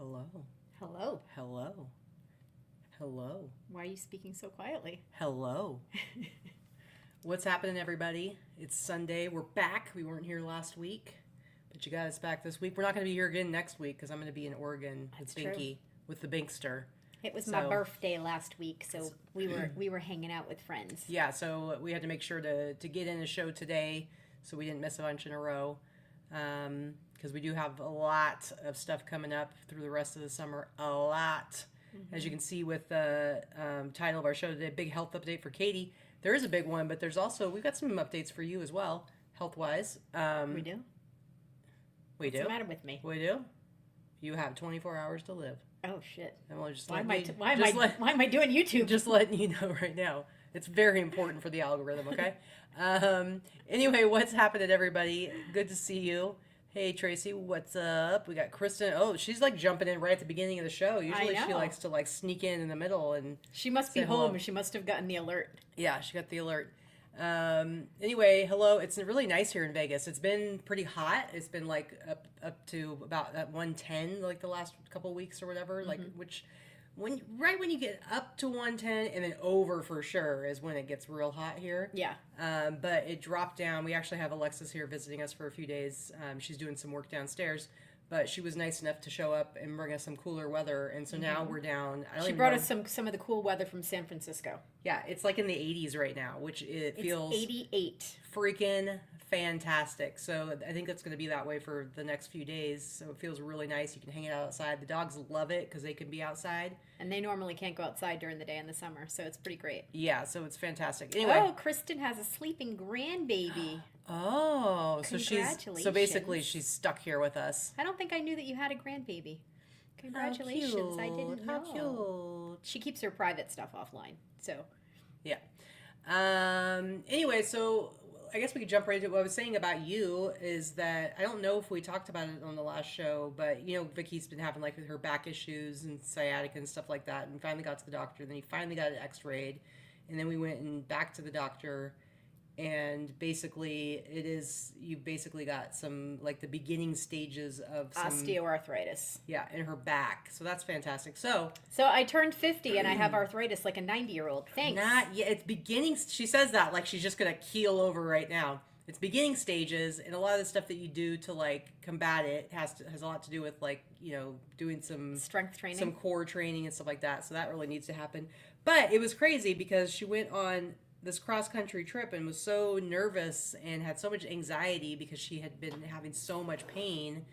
Hello. Hello. Hello. Hello. Why are you speaking so quietly? Hello. What's happening, everybody? It's Sunday. We're back. We weren't here last week, but you got us back this week. We're not going to be here again next week because I'm going to be in Oregon with Binky, with the Binkster. It was my birthday last week, so we were hanging out with friends. Yeah, so we had to make sure to get in a show today so we didn't miss a bunch in a row. Because we do have a lot of stuff coming up through the rest of the summer. A lot. Mm-hmm. As you can see with the title of our show today, big health update for Katy. There is a big one, but there's also, we've got some updates for you as well, health-wise. We do? We do? What's the matter with me? We do? You have 24 hours to live. Oh, shit. And we'll just why am I doing YouTube? Just letting you know right now. It's very important for the algorithm, okay? Anyway, what's happening, everybody? Good to see you. Hey, Tracy, what's up? We got Kristen. Oh, she's like jumping in right at the beginning of the show. Usually she likes to like sneak in the middle and she must be home. Hello. She must have gotten the alert. Yeah, she got the alert. Anyway, hello. It's really nice here in Vegas. It's been pretty hot. It's been like up to about that 110 like the last couple of weeks or whatever. Mm-hmm. Like when you get up to 110 and then over for sure is when it gets real hot here. Yeah. But it dropped down. We actually have Alexis here visiting us for a few days. She's doing some work downstairs. But she was nice enough to show up and bring us some cooler weather, and so now we're down. She brought us some of the cool weather from San Francisco. Yeah, it's like in the 80s right now, which feels 88. Freaking fantastic. So I think that's going to be that way for the next few days. So it feels really nice. You can hang out outside. The dogs love it because they can be outside. And they normally can't go outside during the day in the summer, so it's pretty great. Yeah, so it's fantastic. Anyway. Oh, Kristen has a sleeping grandbaby. Oh, so basically she's stuck here with us. I don't think I knew that you had a grandbaby. Congratulations. I didn't know. How cute. She keeps her private stuff offline. So yeah. Anyway, so I guess we could jump right into what I was saying about you is that I don't know if we talked about it on the last show, but you know, Vicky's been having like her back issues and sciatica and stuff like that, and finally got to the doctor. Then he finally got it x-rayed, and then we went and back to the doctor. And basically, you basically got some, like, the beginning stages of some osteoarthritis. Yeah, in her back. So that's fantastic. So I turned 50 and I have arthritis like a 90-year-old. Thanks. Not yet. It's beginning. She says that like she's just going to keel over right now. It's beginning stages, and a lot of the stuff that you do to, like, combat it has a lot to do with, like, you know, doing some strength training, some core training and stuff like that. So that really needs to happen. But it was crazy because she went on this cross-country trip and was so nervous and had so much anxiety because she had been having so much pain.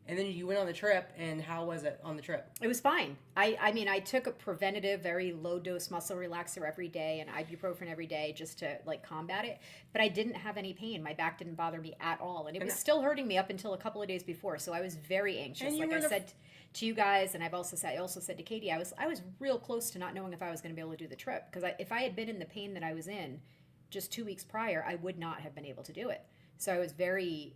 And then you went on the trip, and how was it on the trip? It was fine. I mean, I took a preventative, very low-dose muscle relaxer every day and ibuprofen every day just to, like, combat it. But I didn't have any pain. My back didn't bother me at all. And it was still hurting me up until a couple of days before. So I was very anxious. Like I said to you guys, and I also said to Katy, I was real close to not knowing if I was going to be able to do the trip. Because if I had been in the pain that I was in just 2 weeks prior, I would not have been able to do it. So I was very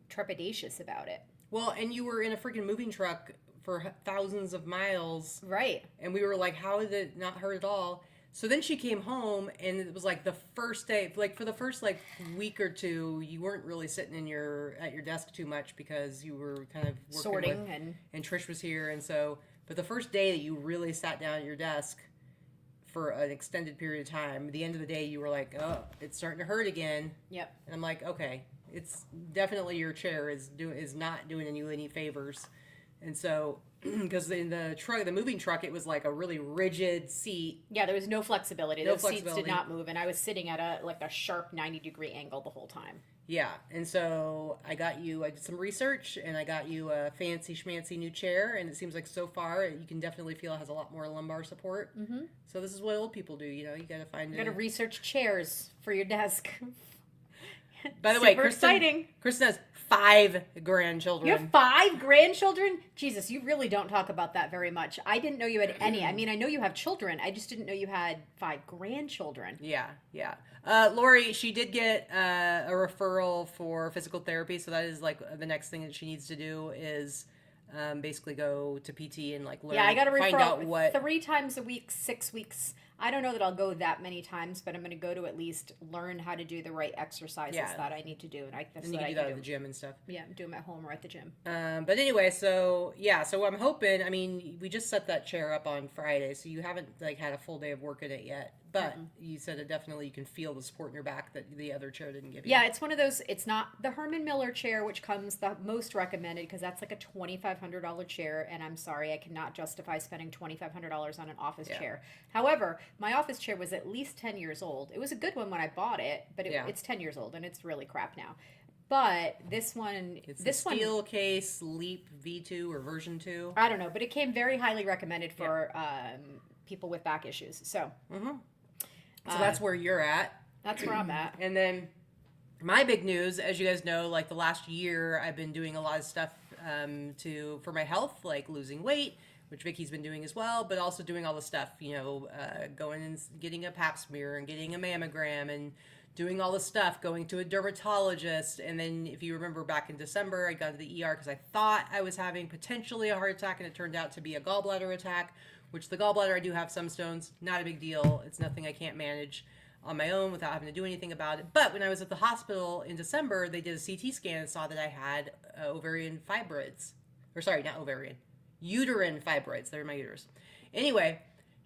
trepidatious about it. Well, and you were in a freaking moving truck for thousands of miles. Right. And we were like, how did it not hurt at all? So then she came home, and it was like the first day, like for the first like week or two, you weren't really sitting at your desk too much because you were kind of working sorting and Trish was here. And so, but the first day that you really sat down at your desk for an extended period of time, at the end of the day, you were like, oh, it's starting to hurt again. Yep. And I'm like, okay. It's definitely your chair is not doing you any favors. And so, because in the moving truck, it was like a really rigid seat. Yeah, there was no flexibility. Those seats did not move, and I was sitting at a sharp 90-degree angle the whole time. Yeah, and so I did some research, and I got you a fancy schmancy new chair, and it seems like so far you can definitely feel it has a lot more lumbar support. Mm-hmm. So this is what old people do, you know, you got to research chairs for your desk. By the way, Kristen has 5 grandchildren. You have 5 grandchildren? Jesus, you really don't talk about that very much. I didn't know you had any. I mean, I know you have children. I just didn't know you had 5 grandchildren. Yeah. Lori, she did get a referral for physical therapy, so that is like the next thing that she needs to do is basically go to PT and like learn. Yeah, I got a referral find out what 3 times a week, 6 weeks. I don't know that I'll go that many times, but I'm going to go to at least learn how to do the right exercises that I need to do. And that's and you what can I do that can at the gym and stuff. Yeah, do them at home or at the gym. But anyway, so I'm hoping. I mean, we just set that chair up on Friday, so you haven't like had a full day of work in it yet. But you said it definitely you can feel the support in your back that the other chair didn't give you. Yeah, it's one of those. It's not the Herman Miller chair, which comes the most recommended because that's like a $2,500 chair, and I'm sorry, I cannot justify spending $2,500 on an office chair. However, my office chair was at least 10 years old. It was a good one when I bought it, but it's 10 years old and it's really crap now. But this one, it's the steel case Leap V2 or version 2. I don't know, but it came very highly recommended for people with back issues. So. So that's where you're at. That's where I'm at. And then my big news, as you guys know, like the last year, I've been doing a lot of stuff for my health, like losing weight, which Vicky's been doing as well, but also doing all the stuff, going and getting a pap smear and getting a mammogram and doing all the stuff, going to a dermatologist. And then if you remember back in December, I got to the ER because I thought I was having potentially a heart attack, and it turned out to be a gallbladder attack. Which the gallbladder, I do have some stones, not a big deal. It's nothing I can't manage on my own without having to do anything about it. But when I was at the hospital in December, they did a CT scan and saw that I had ovarian fibroids. Or sorry, not ovarian, uterine fibroids. They're my uterus. Anyway,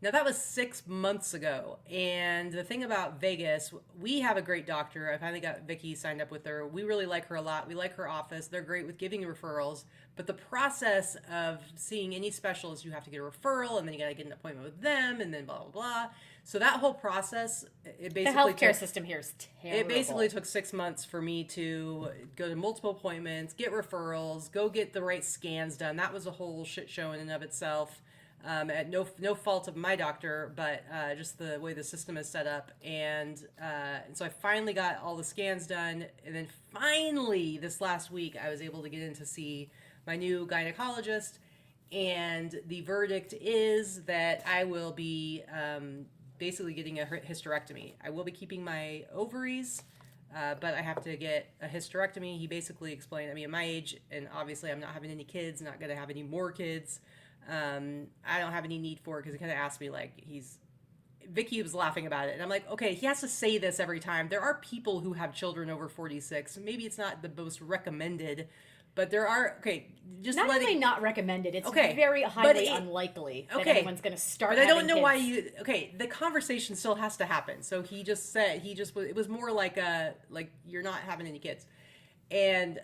now that was 6 months ago. And the thing about Vegas, we have a great doctor. I finally got Vicky signed up with her. We really like her a lot. We like her office. They're great with giving referrals. But the process of seeing any specialist, you have to get a referral, and then you got to get an appointment with them, and then blah, blah, blah. So that whole process, it basically... The healthcare system here is terrible. It basically took 6 months for me to go to multiple appointments, get referrals, go get the right scans done. That was a whole shit show in and of itself. At no fault of my doctor, but just the way the system is set up. And so I finally got all the scans done. And then finally, this last week, I was able to get in to see my new gynecologist. And the verdict is that I will be basically getting a hysterectomy. I will be keeping my ovaries, but I have to get a hysterectomy. He basically explained, I mean, at my age, and obviously I'm not having any kids, not going to have any more kids. I don't have any need for it because he kind of asked me, like, Vicky was laughing about it. And I'm like, okay, he has to say this every time. There are people who have children over 46. Maybe it's not the most recommended, but there are, just not letting... only not recommended, it's very highly unlikely that anyone's going to start But I don't know kids. why you, the conversation still has to happen. So he just said, it was more like you're not having any kids. And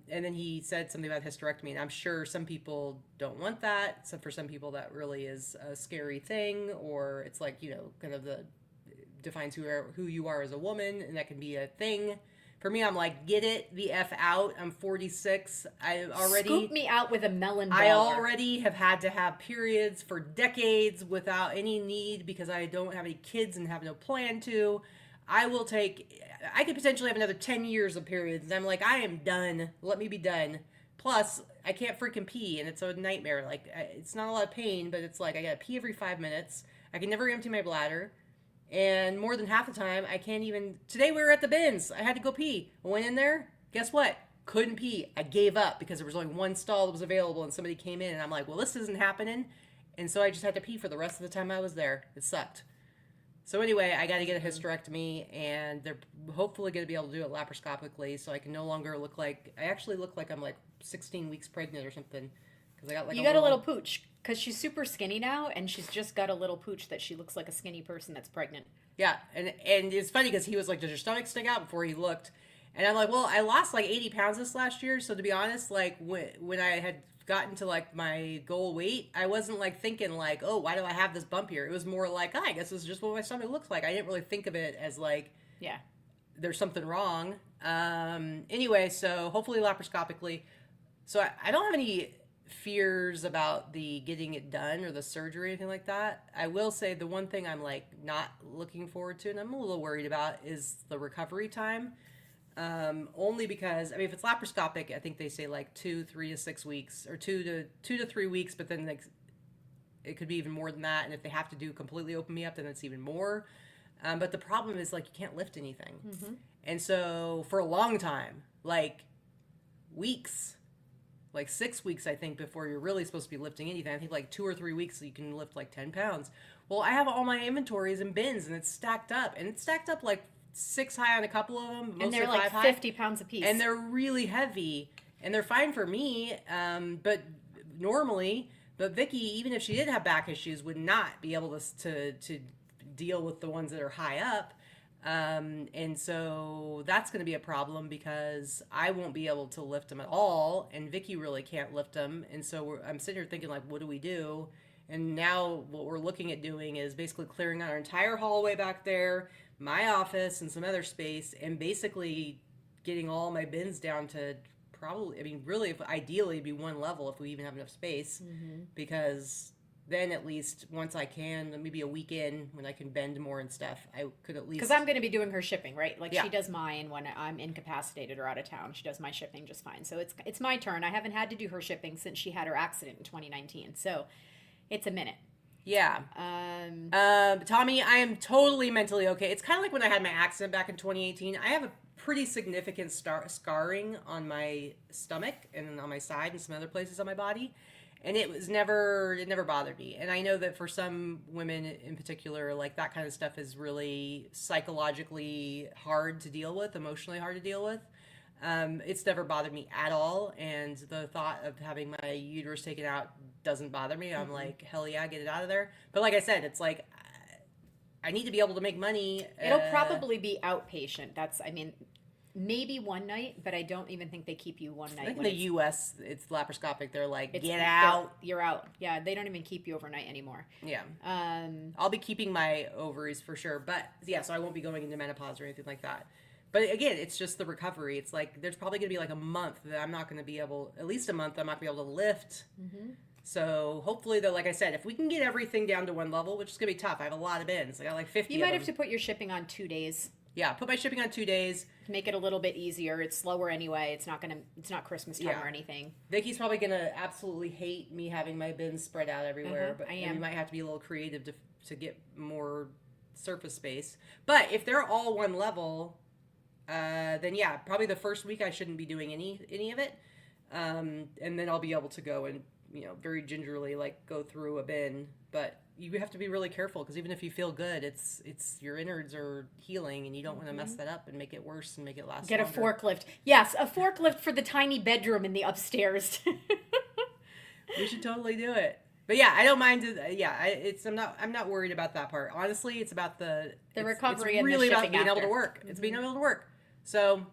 then he said something about hysterectomy, and I'm sure some people don't want that. So for some people that really is a scary thing, or it's like, kind of defines who you are as a woman, and that can be a thing. For me, I'm like, get it the F out. I'm 46. I already... Scoop me out with a melon baller. I already have had to have periods for decades without any need because I don't have any kids and have no plan to. I could potentially have another 10 years of periods. And I'm like, I am done. Let me be done. Plus, I can't freaking pee, and it's a nightmare. Like, it's not a lot of pain, but it's like I gotta pee every 5 minutes. I can never empty my bladder. And more than half the time, I can't even... Today we were at the bins. I had to go pee. I went in there. Guess what? Couldn't pee. I gave up because there was only one stall that was available, and somebody came in, and I'm like, well, this isn't happening. And so I just had to pee for the rest of the time I was there. It sucked. So anyway, I got to get a hysterectomy, and they're hopefully going to be able to do it laparoscopically, so I can no longer look like... I actually look like I'm like 16 weeks pregnant or something. Because I got like you got a little pooch. Because she's super skinny now, and she's just got a little pooch that she looks like a skinny person that's pregnant. Yeah, and it's funny because he was like, does your stomach stick out, before he looked? And I'm like, well, I lost like 80 pounds this last year, so to be honest, like when I had gotten to like my goal weight, I wasn't like thinking like, oh, why do I have this bump here? It was more like, I guess this is just what my stomach looks like. I didn't really think of it as like, yeah, there's something wrong. Anyway, so hopefully laparoscopically. So I don't have any fears about the getting it done or the surgery or anything like that. I will say the one thing I'm like not looking forward to, and I'm a little worried about, is the recovery time. Only because, I mean, if it's laparoscopic, I think they say like 3 to 6 weeks, or 2 to 3 weeks, but then like it could be even more than that. And if they have to do completely open me up, then it's even more. But the problem is like you can't lift anything. Mm-hmm. And so for a long time, like weeks, like 6 weeks, I think, before you're really supposed to be lifting anything. I think like 2 or 3 weeks you can lift like 10 pounds, Well, I have all my inventories in bins, and it's stacked up, and it's stacked up like 6 high on a couple of them, And they're mostly like 5 high, 50 pounds a piece. and they're really heavy, and they're fine for me. But normally, but Vicky, even if she did have back issues, would not be able to deal with the ones that are high up. And so that's going to be a problem because I won't be able to lift them at all, and Vicky really can't lift them. And so I'm sitting here thinking, like, what do we do? And now what we're looking at doing is basically clearing out our entire hallway back there, my office, and some other space, and basically getting all my bins down to probably, I mean, really, if ideally, it'd be one level if we even have enough space, because then at least once I can, maybe a weekend when I can bend more and stuff, I could at least. Because I'm going to be doing her shipping, right? Like Yeah. she does mine when I'm incapacitated or out of town. She does my shipping just fine. So it's my turn. I haven't had to do her shipping since she had her accident in 2019. So it's a minute. Yeah. Tommy, I am totally mentally okay. It's kind of like when I had my accident back in 2018. I have a pretty significant scarring on my stomach and on my side and some other places on my body. And it never bothered me. And I know that for some women in particular, like that kind of stuff is really psychologically hard to deal with, emotionally hard to deal with. It's never bothered me at all. And the thought of having my uterus taken out doesn't bother me. I'm like, hell yeah, get it out of there. But like I said, it's like, I need to be able to make money. It'll probably be outpatient. Maybe one night, but I don't even think they keep you one night. I think in the U.S., it's laparoscopic. They're like, get out. You're out. Yeah, they don't even keep you overnight anymore. Yeah. I'll be keeping my ovaries for sure. But yeah, so I won't be going into menopause or anything like that. But again, it's just the recovery. It's like there's probably going to be like a month that I'm not going to be able, at least a month, I'm not going to be able to lift. So hopefully, though, like I said, if we can get everything down to one level, which is going to be tough. I have a lot of bins. I got like 50 You might of have to put your shipping on 2 days. Yeah, put my shipping on 2 days. To make it a little bit easier. It's slower anyway. It's not Christmas time or anything. Vicky's probably gonna absolutely hate me having my bins spread out everywhere, but I am. we might have to be a little creative to get more surface space. But if they're all one level, then yeah, probably the first week I shouldn't be doing any of it, and then I'll be able to go and very gingerly like go through a bin, but. You have to be really careful because even if you feel good, it's your innards are healing, and you don't want to mess that up and make it worse and make it last. Get longer. a forklift. Yes, a forklift for the tiny bedroom in the upstairs. We should totally do it. But yeah, I don't mind. I'm not worried about that part. Honestly, it's about the recovery it's and really the about shipping being able after. to work. It's being able to work. So.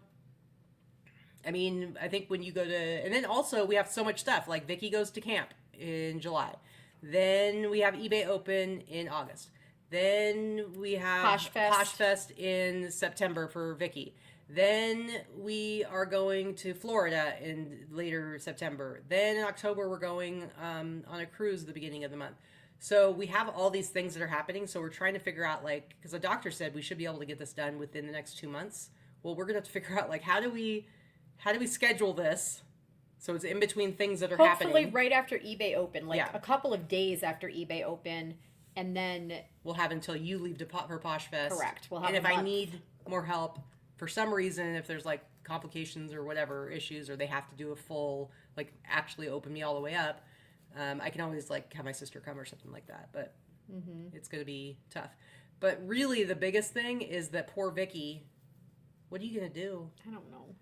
I mean, I think when you go to, and then also we have so much stuff. Like Vicky goes to camp in July. Then we have eBay open in August. Then we have Posh Fest in September for Vicky. Then we are going to Florida in later September. Then in October we're going on a cruise at the beginning of the month. So we have all these things that are happening. So we're trying to figure out because the doctor said we should be able to get this done within the next 2 months. Well, we're gonna have to figure out how do we schedule this. So it's in between things that are happening. Hopefully right after eBay open, a couple of days after eBay open, and then... We'll have until you leave for Posh Fest. Correct. We'll have and if I need more help, for some reason, if there's complications or whatever issues, or they have to do a full, actually open me all the way up, I can always have my sister come or something like that. But it's going to be tough. But really the biggest thing is that poor Vicky, what are you going to do? I don't know.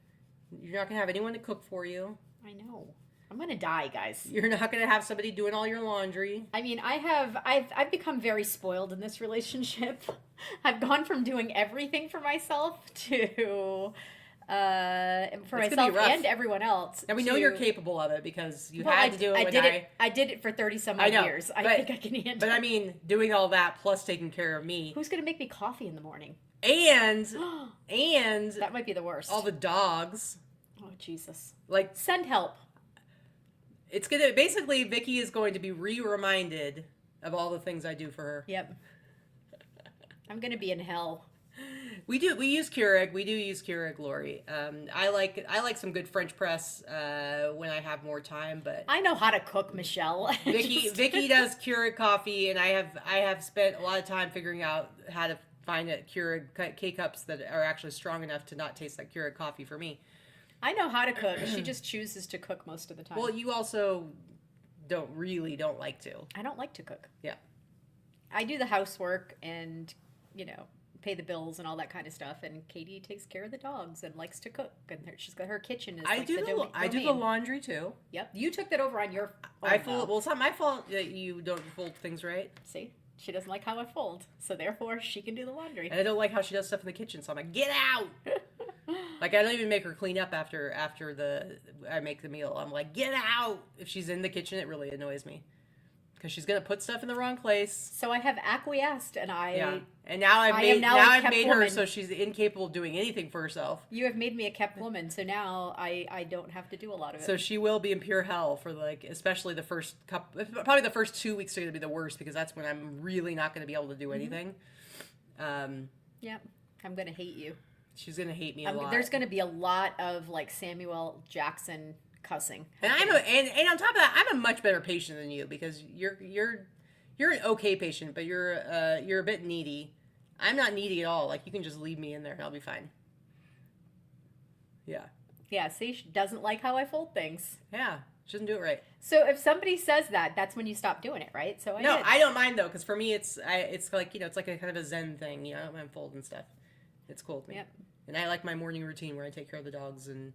You're not going to have anyone to cook for you. I know. I'm gonna die, guys. You're not gonna have somebody doing all your laundry. I mean, I've become very spoiled in this relationship. I've gone from doing everything for myself to myself and everyone else. And we know you're capable of it because you had to do it. I did it for 30-some odd years. I think I can handle it. But I mean, doing all that plus taking care of me. Who's gonna make me coffee in the morning? And that might be the worst. All the dogs. Oh Jesus! Send help. It's gonna basically Vicky is going to be reminded of all the things I do for her. Yep. I'm gonna be in hell. We use Keurig. We do use Keurig, Lori. I like some good French press when I have more time. But I know how to cook, Michelle. Vicky does Keurig coffee, and I have spent a lot of time figuring out how to find Keurig K-cups that are actually strong enough to not taste like Keurig coffee for me. I know how to cook. She just chooses to cook most of the time. Well, you also don't like to. I don't like to cook. Yeah. I do the housework and, you know, pay the bills and all that kind of stuff. And Katie takes care of the dogs and likes to cook. And she's got her kitchen is I like do the I do the domain. laundry too. Yep. You took that over on your own, I fold. though. Well, it's not my fault that you don't fold things right. See? She doesn't like how I fold. So therefore, she can do the laundry. And I don't like how she does stuff in the kitchen. So I'm like, get out. Like, I don't even make her clean up after I make the meal. I'm like, get out. If she's in the kitchen, it really annoys me. Because she's going to put stuff in the wrong place. So I have acquiesced, and Yeah. And now I've I am made now a I've kept made her woman. so she's incapable of doing anything for herself. You have made me a kept woman, so now I don't have to do a lot of it. So she will be in pure hell for, like, especially the first couple, probably the first 2 weeks are going to be the worst because that's when I'm really not going to be able to do anything. Yep. I'm going to hate you. She's going to hate me a lot. There's going to be a lot of, like, Samuel Jackson cussing. And and on top of that, I'm a much better patient than you because you're an okay patient, but you're a bit needy. I'm not needy at all. Like, you can just leave me in there and I'll be fine. Yeah. Yeah, see, she doesn't like how I fold things. Yeah. She doesn't do it right. So if somebody says that, that's when you stop doing it, right? So No, did. I don't mind though, because for me it's like, you know, it's like a kind of a zen thing, you know, I'm folding stuff. It's cool with me. Yep. And I like my morning routine where I take care of the dogs and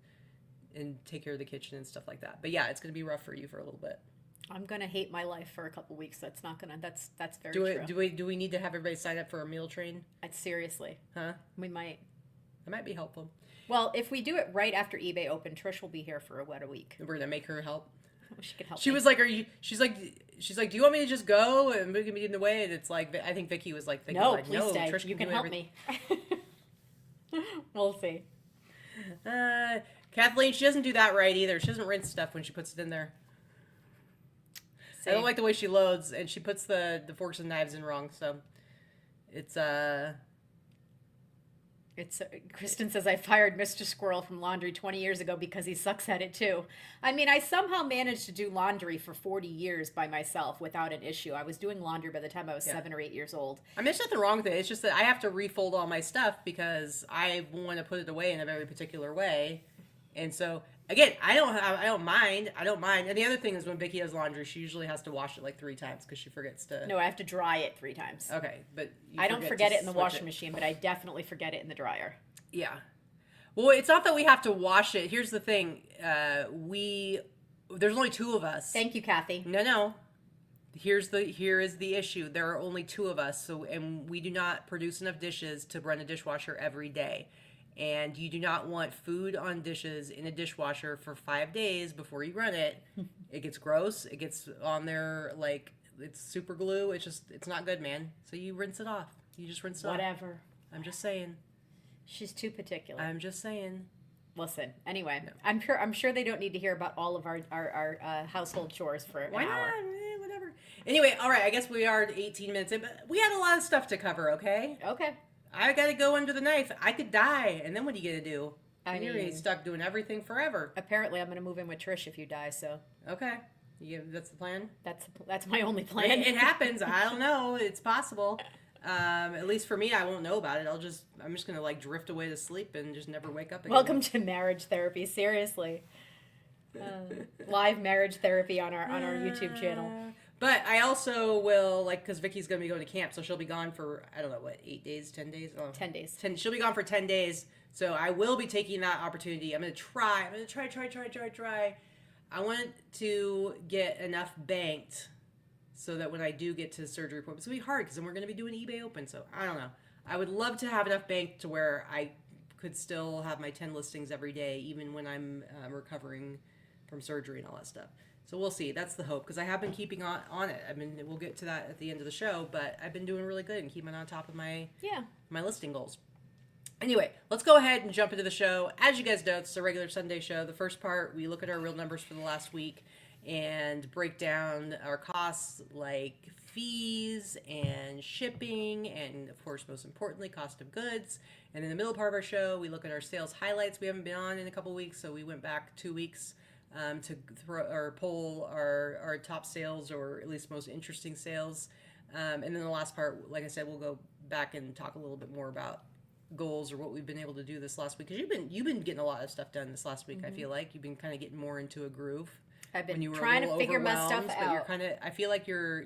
take care of the kitchen and stuff like that. But yeah, it's gonna be rough for you for a little bit. I'm gonna hate my life for a couple weeks. That's not gonna. That's very true. Do we need to have everybody sign up for a meal train? Seriously, Huh? we might. That might be helpful. Well, if we do it right after eBay open, Trish will be here for a week. We're gonna make her help. She could help. She me. was like, she's like, do you want me to just go and we're gonna be in the way? And it's like, I think Vicky was like, No, like, please no, stay. Trish You can do help everything. me. We'll see. Kathleen, she doesn't do that right either. She doesn't rinse stuff when she puts it in there. I don't like the way she loads, and she puts the forks and knives in wrong. So it's Kristen says I fired Mr. Squirrel from laundry 20 years ago because he sucks at it too. I mean, I somehow managed to do laundry for 40 years by myself without an issue. I was doing laundry by the time I was 7 or 8 years old. I mean, there's nothing wrong with it. It's just that I have to refold all my stuff because I want to put it away in a very particular way, and so. Again, I don't mind. And the other thing is when Vicky does laundry, she usually has to wash it like 3 times because she forgets to. No, I have to dry it 3 times. Okay, but I don't forget it in the washing machine, but I definitely forget it in the dryer. Yeah. Well, it's not that we have to wash it. Here's the thing. There's only 2 of us. Thank you, Kathy. No. Here is the issue. There are only 2 of us, and we do not produce enough dishes to run a dishwasher every day. And you do not want food on dishes in a dishwasher for 5 days before you run it. It gets gross. It gets on there like it's super glue. It's not good, man. So you rinse it off. You just rinse it off. Whatever. I'm just saying. She's too particular. I'm just saying. Listen, anyway, no. I'm sure they don't need to hear about all of our household chores for an hour. Why not? Whatever. Anyway, all right. I guess we are 18 minutes in, but we had a lot of stuff to cover. Okay. Okay. I gotta go under the knife. I could die, and then what are you gonna do? You're mean, stuck doing everything forever. Apparently, I'm gonna move in with Trish if you die. So. Okay. That's the plan. That's my only plan. It happens. I don't know. It's possible. At least for me, I won't know about it. I'm just gonna like drift away to sleep and just never wake up again. Welcome to marriage therapy. Seriously, live marriage therapy on our YouTube channel. But I also will, like, because Vicky's going to be going to camp, so she'll be gone for, I don't know, what, 8 days, 10 days? Oh, 10 days. She'll be gone for 10 days, so I will be taking that opportunity. I'm going to try. I want to get enough banked so that when I do get to surgery appointments, it'll be hard because then we're going to be doing eBay open, so I don't know. I would love to have enough banked to where I could still have my 10 listings every day, even when I'm recovering from surgery and all that stuff. So we'll see. That's the hope because I have been keeping on it. I mean, we'll get to that at the end of the show, but I've been doing really good and keeping on top of my listing goals. Anyway, let's go ahead and jump into the show. As you guys know, it's a regular Sunday show. The first part, we look at our real numbers for the last week and break down our costs like fees and shipping and, of course, most importantly, cost of goods. And in the middle part of our show, we look at our sales highlights. We haven't been on in a couple weeks, so we went back 2 weeks to poll our top sales or at least most interesting sales. And then the last part, like I said, we'll go back and talk a little bit more about goals or what we've been able to do this last week. Because you've been getting a lot of stuff done this last week, I feel like. You've been kind of getting more into a groove. I've been when you were trying a little to figure my stuff overwhelmed, but you're out. kind of, I feel like you were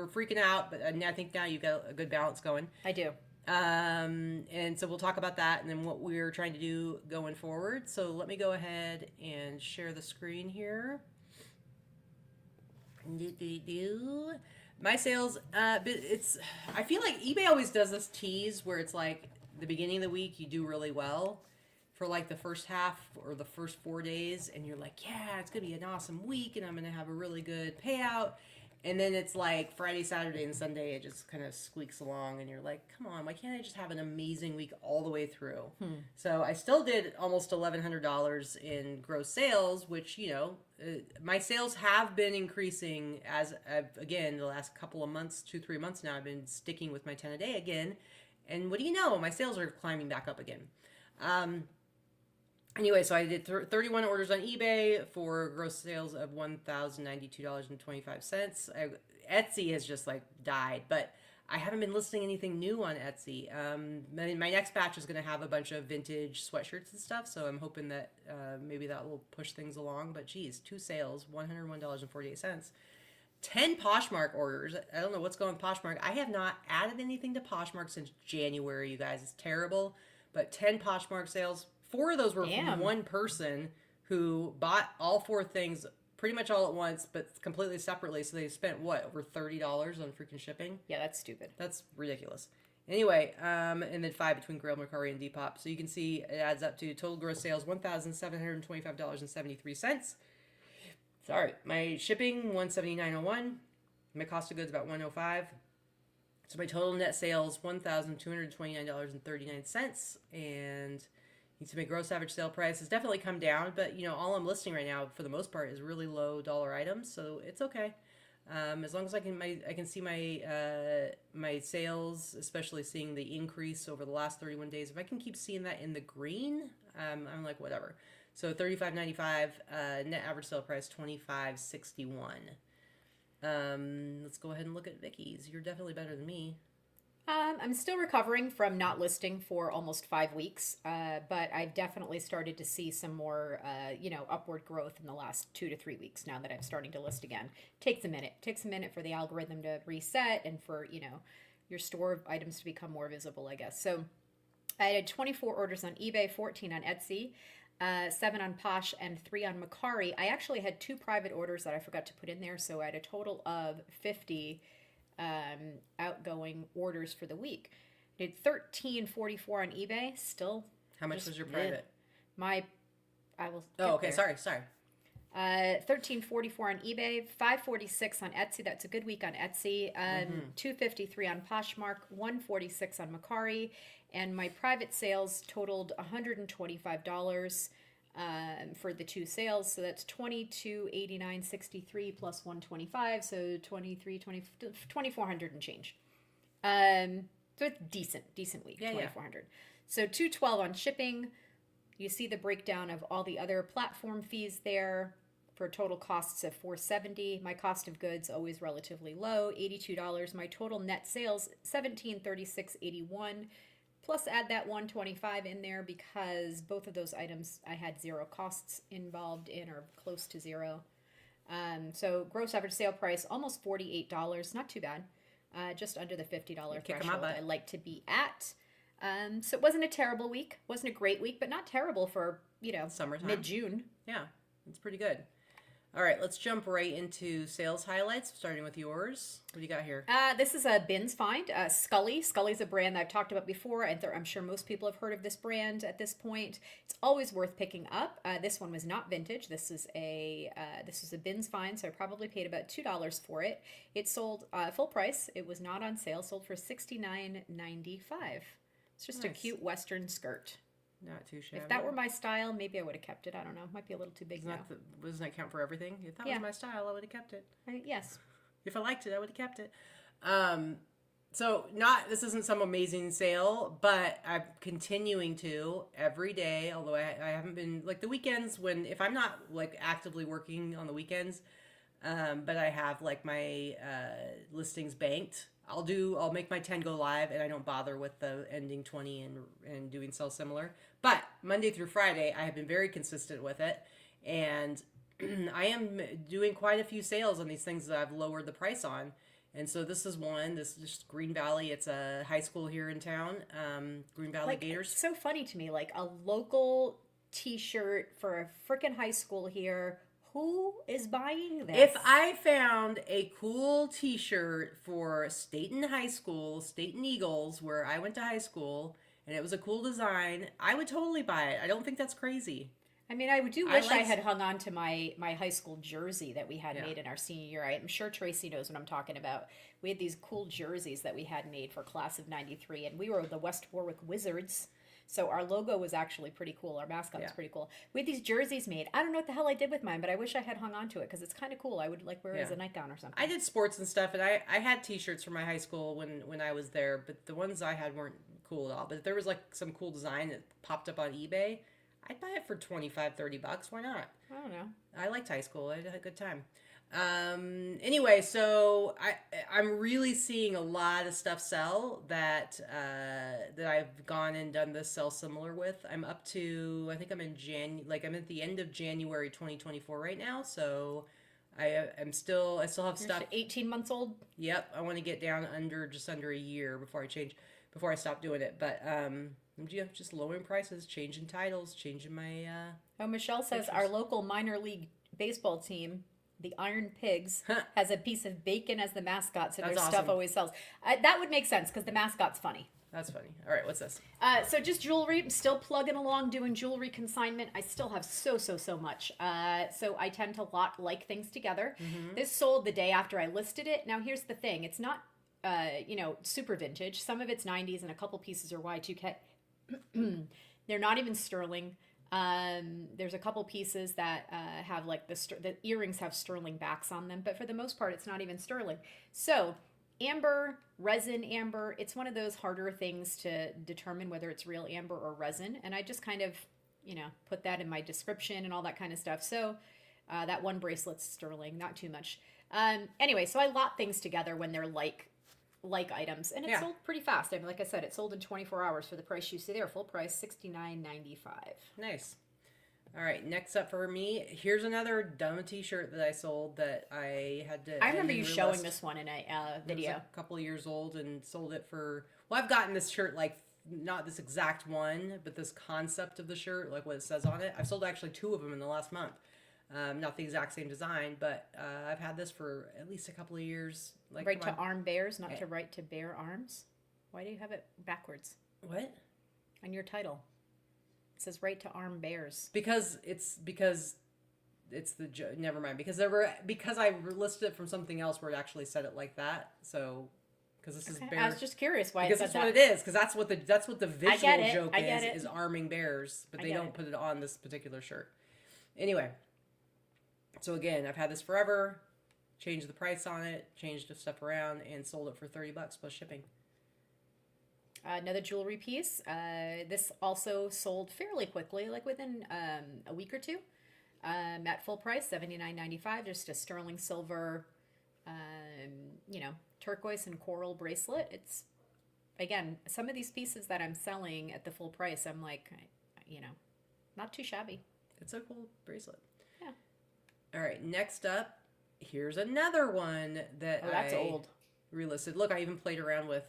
freaking out, but I think now you've got a good balance going. I do. And so we'll talk about that and then what we're trying to do going forward. So let me go ahead and share the screen here. My sales, I feel like eBay always does this tease where it's like the beginning of the week you do really well for like the first half or the first 4 days, and you're like, yeah, it's gonna be an awesome week and I'm gonna have a really good payout. And then it's like Friday, Saturday, and Sunday, it just kind of squeaks along, and you're like, come on, why can't I just have an amazing week all the way through? So I still did almost $1,100 in gross sales, which, my sales have been increasing as again, the last couple of months, 2-3 months now, I've been sticking with my 10 a day again. And what do you know? My sales are climbing back up again. Anyway, so I did 31 orders on eBay for gross sales of $1,092.25. Etsy has just like died, but I haven't been listing anything new on Etsy. My next batch is going to have a bunch of vintage sweatshirts and stuff, so I'm hoping that maybe that will push things along. But geez, 2 sales, $101.48. 10 Poshmark orders. I don't know what's going on with Poshmark. I have not added anything to Poshmark since January, you guys. It's terrible. But 10 Poshmark sales. 4 of those were from one person who bought all 4 things pretty much all at once, but completely separately. So they spent, over $30 on freaking shipping? Yeah, that's stupid. That's ridiculous. Anyway, and then 5 between Grail, Mercari, and Depop. So you can see it adds up to total gross sales, $1,725.73. Sorry, my shipping, $179.01. My cost of goods, about $105. So my total net sales, $1,229.39. And you see my gross average sale price has definitely come down, but all I'm listing right now for the most part is really low dollar items, so it's okay. As long as I can see my sales, especially seeing the increase over the last 31 days. If I can keep seeing that in the green, I'm like whatever. So $35.95, net average sale price $25.61. Let's go ahead and look at Vicki's. You're definitely better than me. I'm still recovering from not listing for almost 5 weeks, but I've definitely started to see some more, upward growth in the last 2 to 3 weeks now that I'm starting to list again. Takes a minute. Takes a minute for the algorithm to reset and for, your store items to become more visible, I guess. So I had 24 orders on eBay, 14 on Etsy, 7 on Posh, and 3 on Mercari. I actually had 2 private orders that I forgot to put in there, so I had a total of 50 outgoing orders for the week. I did $13.44 on eBay. Still, how much was your private? I will. Oh, okay. There. Sorry. $13.44 on eBay, $5.46 on Etsy. That's a good week on Etsy. $2.53 on Poshmark, $1.46 on Mercari, and my private sales totaled $125 for the 2 sales. So that's $22.89.63 plus $125, so $2,400 and change. So it's decent week. Yeah, $2,400. So $212 on shipping. You see the breakdown of all the other platform fees there for total costs of $470. My cost of goods always relatively low, $82. My total net sales $1,736.81. Plus add that $125 in there because both of those items I had 0 costs involved in or close to 0. So gross average sale price almost $48. Not too bad. Just under the $50 threshold I like to be at. So it wasn't a terrible week. Wasn't a great week, but not terrible for, summertime. Mid-June. Yeah, it's pretty good. All right, let's jump right into sales highlights, starting with yours. What do you got here? This is a bins find. Scully. Scully's a brand that I've talked about before. I'm sure most people have heard of this brand at this point. It's always worth picking up. This one was not vintage. This is a bins find, so I probably paid about $2 for it. It sold full price. It was not on sale. Sold for $69.95. It's just a cute Western skirt. Not too shabby. If that were my style, maybe I would have kept it. I don't know. Might be a little too big now. Doesn't that count for everything? If that was my style, I would have kept it. Yes. If I liked it, I would have kept it. This isn't some amazing sale, but I'm continuing to every day, although I haven't been, like the weekends if I'm not like actively working on the weekends, but I have like my listings banked, I'll make my 10 go live and I don't bother with the ending 20 and doing sell similar. But Monday through Friday, I have been very consistent with it. And I am doing quite a few sales on these things that I've lowered the price on. And so this is one. This is just Green Valley. It's a high school here in town, Green Valley Like, it's Gators. so funny to me. Like a local T-shirt for a freaking high school here. Who is buying this? If I found a cool T-shirt for Staten High School, Staten Eagles, where I went to high school, and it was a cool design, I would totally buy it. I don't think that's crazy. I mean, I do I wish I like- had hung on to my high school jersey that we had Yeah. made in our senior year. I'm sure Tracy knows what I'm talking about. We had these cool jerseys that we had made for class of '93, and we were the West Warwick Wizards. So our logo was actually pretty cool. Our mascot was Yeah. pretty cool. We had these jerseys made. I don't know what the hell I did with mine, but I wish I had hung on to it because it's kind of cool. I would like wear it as Yeah. a nightgown or something. I did sports and stuff, and I had T-shirts from my high school when I was there, but the ones I had weren't cool at all. But if there was like some cool design that popped up on eBay, I'd buy it for $25-$30. Why not? I don't know. I liked high school. I had a good time. Anyway, so I'm really seeing a lot of stuff sell that that I've gone and done this sell similar with. I'm up to, I think I'm in I'm at the end of January 2024 right now. So I still have You're stuff. 18 months old. Yep, I want to get down just under a year before I stop doing it. But just lowering prices, changing titles, changing my Oh, Michelle says our local minor league baseball team, the Iron Pigs, has a piece of bacon as the mascot, so their That's stuff awesome. always sells. That would make sense because the mascot's funny. That's funny. All right, what's this? So just jewelry. I'm still plugging along doing jewelry consignment. I still have so much. So I tend to like things together. This sold the day after I listed it. Now here's the thing. It's not, super vintage. Some of it's 90s and a couple pieces are Y2K. They're not even sterling. There's a couple pieces that have like the earrings have sterling backs on them, but for the most part, it's not even sterling. So amber, resin amber, it's one of those harder things to determine whether it's real amber or resin. And I just kind of, put that in my description and all that kind of stuff. So that one bracelet's sterling, not too much. Anyway, so I lot things together when they're like items, and it Yeah. sold pretty fast. I mean, like I said, it sold in 24 hours for the price you see there. Full price, $69.95. Nice. All right, next up for me, here's another dumb T-shirt that I sold that I had to. I remember you showing relist. this one in a It was video. a couple of years old and sold it for. Well, I've gotten this shirt like not this exact one, but this concept of the shirt, like what it says on it. I've sold actually 2 of them in the last month. Not the exact same design, but I've had this for at least a couple of years. Like Right to my- arm bears, not to right to bear arms. Why do you have it backwards what? on your title? It says right to arm bears. Because it's the never mind because I listed it from something else where it actually said it like that. So because this is Okay, bear. I was just curious why Because it said that's what that. it is. Because that's what the visual get it, joke I get it. is arming bears, but I they get don't it. put it on this particular shirt. Anyway, so again, I've had this forever. Changed the price on it, changed the stuff around, and sold it for $30 plus shipping. Another jewelry piece. This also sold fairly quickly, like within a week or two. At full price, $79.95. Just a sterling silver, turquoise and coral bracelet. It's, again, some of these pieces that I'm selling at the full price, I'm like, not too shabby. It's a cool bracelet. Yeah. All right, next up, here's another one that Oh, that's I old. relisted. Look, I even played around with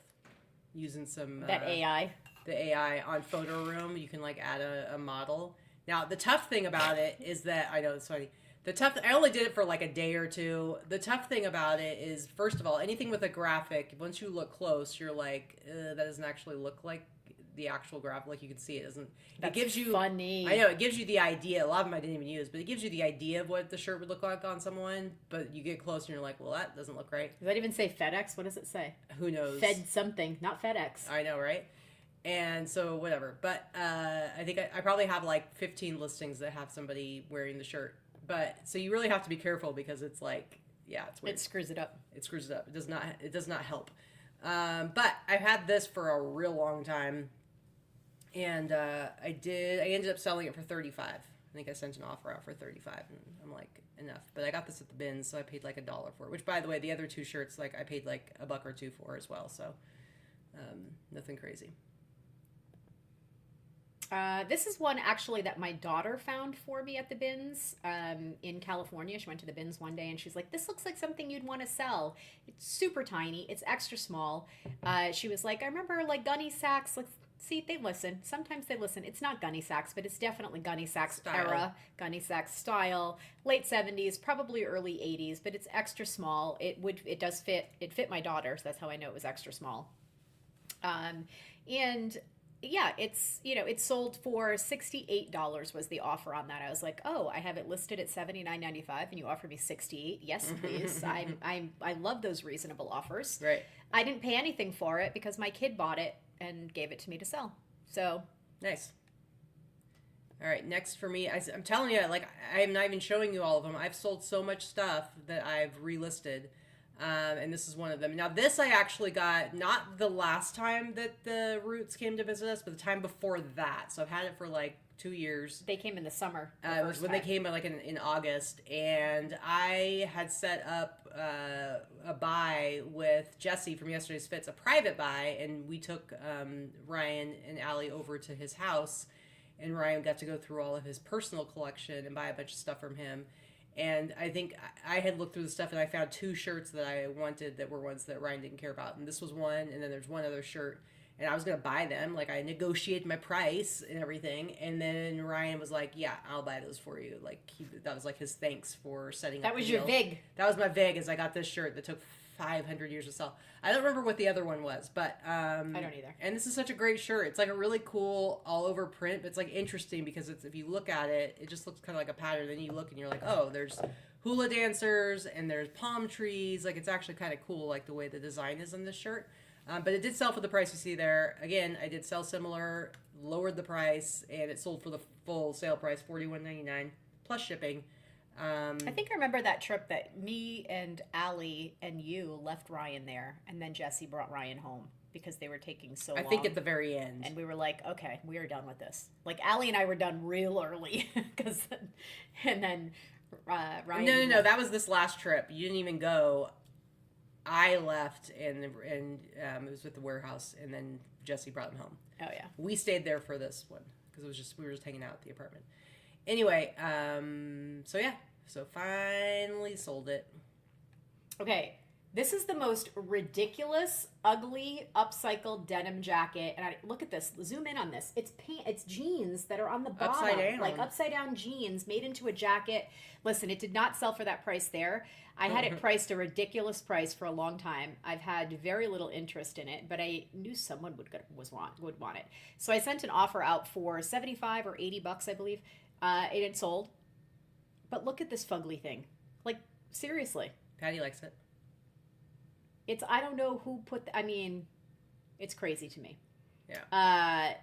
using some That AI. the AI on Photo Room. You can like add a model. Now the tough thing about it is that I know it's funny. I only did it for like a day or two. The tough thing about it is, first of all, anything with a graphic, once you look close, you're like, that doesn't actually look like the actual graphic. Like you can see it doesn't. That's it gives you funny. I know it gives you the idea. A lot of them I didn't even use, but it gives you the idea of what the shirt would look like on someone. But you get close and you're like, well, that doesn't look right. Does that even say FedEx? What does it say? Who knows? Fed something, not FedEx. I know, right? And so whatever. But I think I probably have like 15 listings that have somebody wearing the shirt. But so you really have to be careful because it's like, yeah, it's weird. It screws it up. It screws it up. It does not help. But I've had this for a real long time. And I ended up selling it for 35. I think I sent an offer out for 35 and I'm like, enough. But I got this at the bins, so I paid like $1 for it, which by the way, the other 2 shirts, like I paid like $1 or $2 for as well. So nothing crazy. This is one actually that my daughter found for me at the bins in California. She went to the bins one day and she's like, "This looks like something you'd want to sell. It's super tiny. It's extra small." She was like, "I remember like gunny sacks. Like, see, they listen. Sometimes they listen. It's not gunny sacks, but it's definitely gunny sacks era, gunny sacks style, late 70s, probably early 80s. But it's extra small. It does fit. It fit my daughter, so that's how I know it was extra small. And yeah, it's sold for $68 was the offer on that. I was like, "Oh, I have it listed at $79.95 and you offer me $68. Yes, please." I love those reasonable offers. Right. I didn't pay anything for it because my kid bought it and gave it to me to sell. So nice. All right, next for me, I'm telling you, like, I'm not even showing you all of them. I've sold so much stuff that I've relisted. And this is one of them. Now, this I actually got not the last time that the Roots came to visit us, but the time before that. So I've had it for like 2 years. They came in the summer. It was when they came like in August, and I had set up a buy with Jesse from Yesterday's Fits, a private buy, and we took Ryan and Allie over to his house, and Ryan got to go through all of his personal collection and buy a bunch of stuff from him. And I think I had looked through the stuff and I found 2 shirts that I wanted that were ones that Ryan didn't care about. And this was one, and then there's one other shirt. And I was going to buy them. Like, I negotiated my price and everything. And then Ryan was like, "Yeah, I'll buy those for you." Like, that was like his thanks for setting up That was the your deal. vig. That was my vig, as I got this shirt that took 500 years to sell. I don't remember what the other one was, but I don't either. And this is such a great shirt. It's like a really cool all over print, but it's like interesting because if you look at it, it just looks kind of like a pattern. Then you look and you're like, "Oh, there's hula dancers and there's palm trees." Like, it's actually kind of cool, like the way the design is on this shirt. But it did sell for the price you see there. Again, I did sell similar, lowered the price, and it sold for the full sale price, $41.99 plus shipping. I think I remember that trip that me and Allie and you left Ryan there, and then Jesse brought Ryan home because they were taking so long. I think at the very end. And we were like, "Okay, we are done with this." Like, Allie and I were done real early, and then Ryan. No. That was this last trip. You didn't even go. I left, and it was with the warehouse, and then Jesse brought them home. Oh yeah. We stayed there for this one because we were just hanging out at the apartment. Anyway, so finally sold it. Okay, this is the most ridiculous, ugly, upcycled denim jacket. And look at this. Zoom in on this. It's jeans that are on the bottom. Upside down. Like upside down jeans made into a jacket. Listen, it did not sell for that price there. I had it priced a ridiculous price for a long time. I've had very little interest in it, but I knew someone would want it. So I sent an offer out for $75 or $80, I believe. It had sold. But look at this fugly thing. Like, seriously. Patty likes it. I don't know who put, it's crazy to me. Yeah.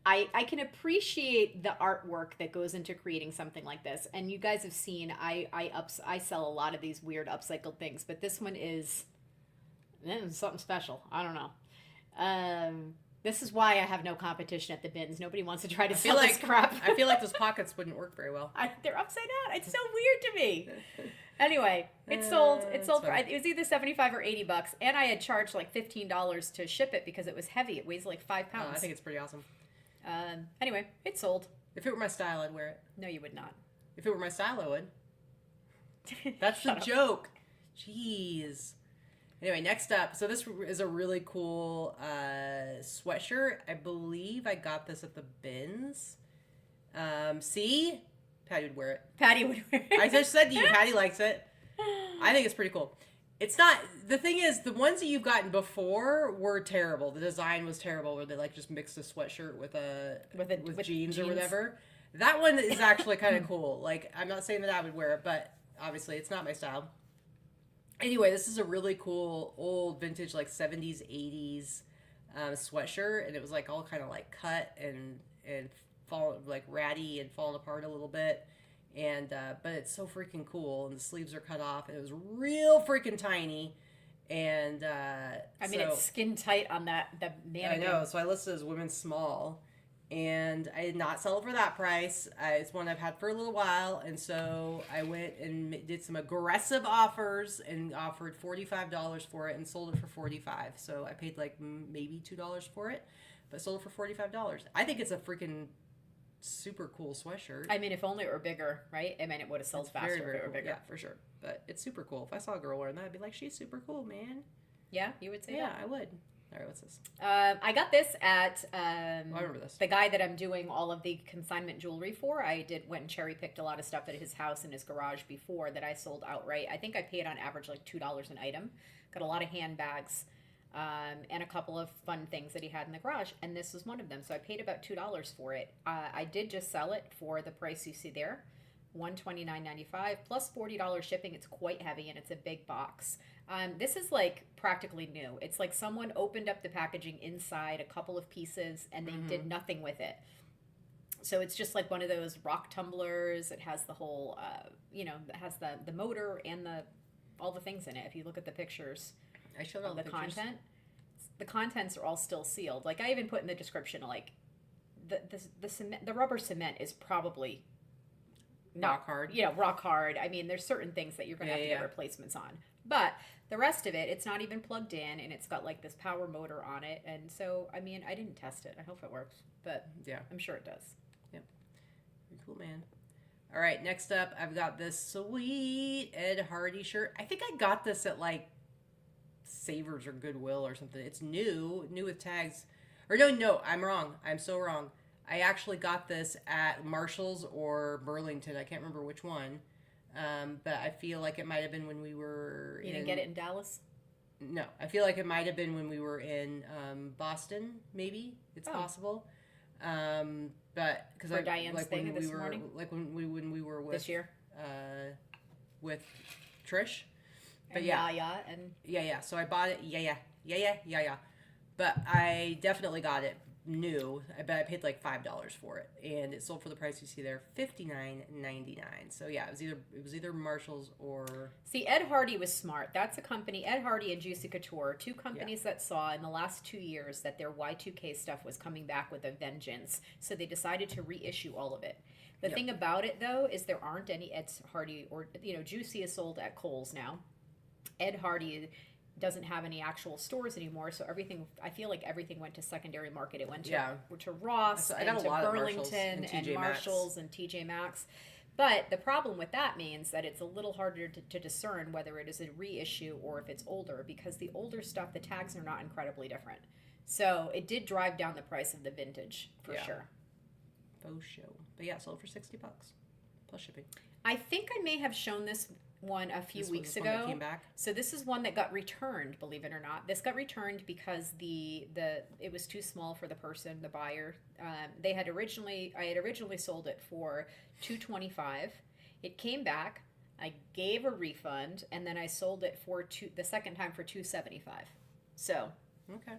I can appreciate the artwork that goes into creating something like this. And you guys have seen, I sell a lot of these weird upcycled things, but this one is something special. I don't know. This is why I have no competition at the bins. Nobody wants to try to sell this crap. I feel like those pockets wouldn't work very well. They're upside down. It's so weird to me. Anyway, it sold. It was either $75 or $80, and I had charged like $15 to ship it because it was heavy. It weighs like 5 pounds. I think it's pretty awesome. Anyway, it sold. If it were my style, I'd wear it. No, you would not. If it were my style, I would. That's the joke. Jeez. Anyway, next up. So this is a really cool sweatshirt. I believe I got this at the bins. See? Patty would wear it. Patty would wear it. I just said to you, Patty likes it. I think it's pretty cool. It's not, the thing is, the ones that you've gotten before were terrible. The design was terrible, where they like just mixed a sweatshirt with jeans or whatever. That one is actually kind of cool. Like, I'm not saying that I would wear it, but obviously it's not my style. Anyway, this is a really cool old vintage like 70s, 80s sweatshirt, and it was like all kind of like cut and fall like ratty and falling apart a little bit. And but it's so freaking cool, and the sleeves are cut off, and it was real freaking tiny. And it's skin tight on the mannequin. I know. So I listed as women's small, and I did not sell it for that price. It's one I've had for a little while, and so I went and did some aggressive offers and offered $45 for it, and sold it for $45. So I paid like maybe $2 for it, but sold it for $45. I think it's a freaking super cool sweatshirt. I mean, if only it were bigger, right? I mean, it would have sold It's faster very, if very it were cool. bigger. Yeah, for sure. But it's super cool. If I saw a girl wearing that, I'd be like, she's super cool, man. Yeah, you would say Yeah, that? I would. All right, what's this? I got this at Oh, I remember this. the guy that I'm doing all of the consignment jewelry for. I went and cherry picked a lot of stuff at his house and his garage before that I sold outright. I think I paid on average like $2 an item. Got a lot of handbags and a couple of fun things that he had in the garage, and this was one of them. So I paid about $2 for it. I did just sell it for the price you see there. $129.95 plus $40 shipping. It's quite heavy and it's a big box. This is like practically new. It's like someone opened up the packaging inside a couple of pieces and they did nothing with it. So it's just like one of those rock tumblers. It has the whole, it has the motor and all the things in it. If you look at the pictures, I showed all the pictures. content. The contents are all still sealed. Like I even put in the description, like the cement, the rubber cement is probably Rock hard. Yeah, rock hard. I mean, there's certain things that you're going to have to get replacements on. But the rest of it, it's not even plugged in, and it's got like this power motor on it. And so, I mean, I didn't test it. I hope it works, but yeah, I'm sure it does. Yep. Pretty cool, man. All right, next up, I've got this sweet Ed Hardy shirt. I think I got this at like Savers or Goodwill or something. It's new with tags. Or no, I'm wrong. I'm so wrong. I actually got this at Marshall's or Burlington. I can't remember which one. But I feel like it might have been when we were You didn't get it in Dallas? No, I feel like it might have been when we were in Boston, maybe. It's possible. But because For Diane's thing this morning? Like when we were with... This year? With Trish. But and yeah. Yaya and... Yeah. So I bought it. Yeah. But I definitely got it new. I bet I paid like $5 for it, and it sold for the price you see there, $59.99. So yeah, it was either Marshalls or... See, Ed Hardy was smart. That's a company, Ed Hardy and Juicy Couture, two companies that saw in the last 2 years that their Y2K stuff was coming back with a vengeance. So they decided to reissue all of it. The thing about it, though, is there aren't any Ed Hardy or, Juicy is sold at Kohl's now. Ed Hardy doesn't have any actual stores anymore, so I feel like everything went to secondary market. It went to Ross and to Burlington and Marshalls and TJ Maxx. But the problem with that means that it's a little harder to discern whether it is a reissue or if it's older, because the older stuff, the tags are not incredibly different. So it did drive down the price of the vintage for sure. Faux show. But yeah, sold for $60 plus shipping. I think I may have shown this one a few weeks ago. That came back. So this is one that got returned, believe it or not. This got returned because it was too small for the person, the buyer. I had originally sold it for $225. It came back. I gave a refund, and then I sold it for the second time for $275. So okay.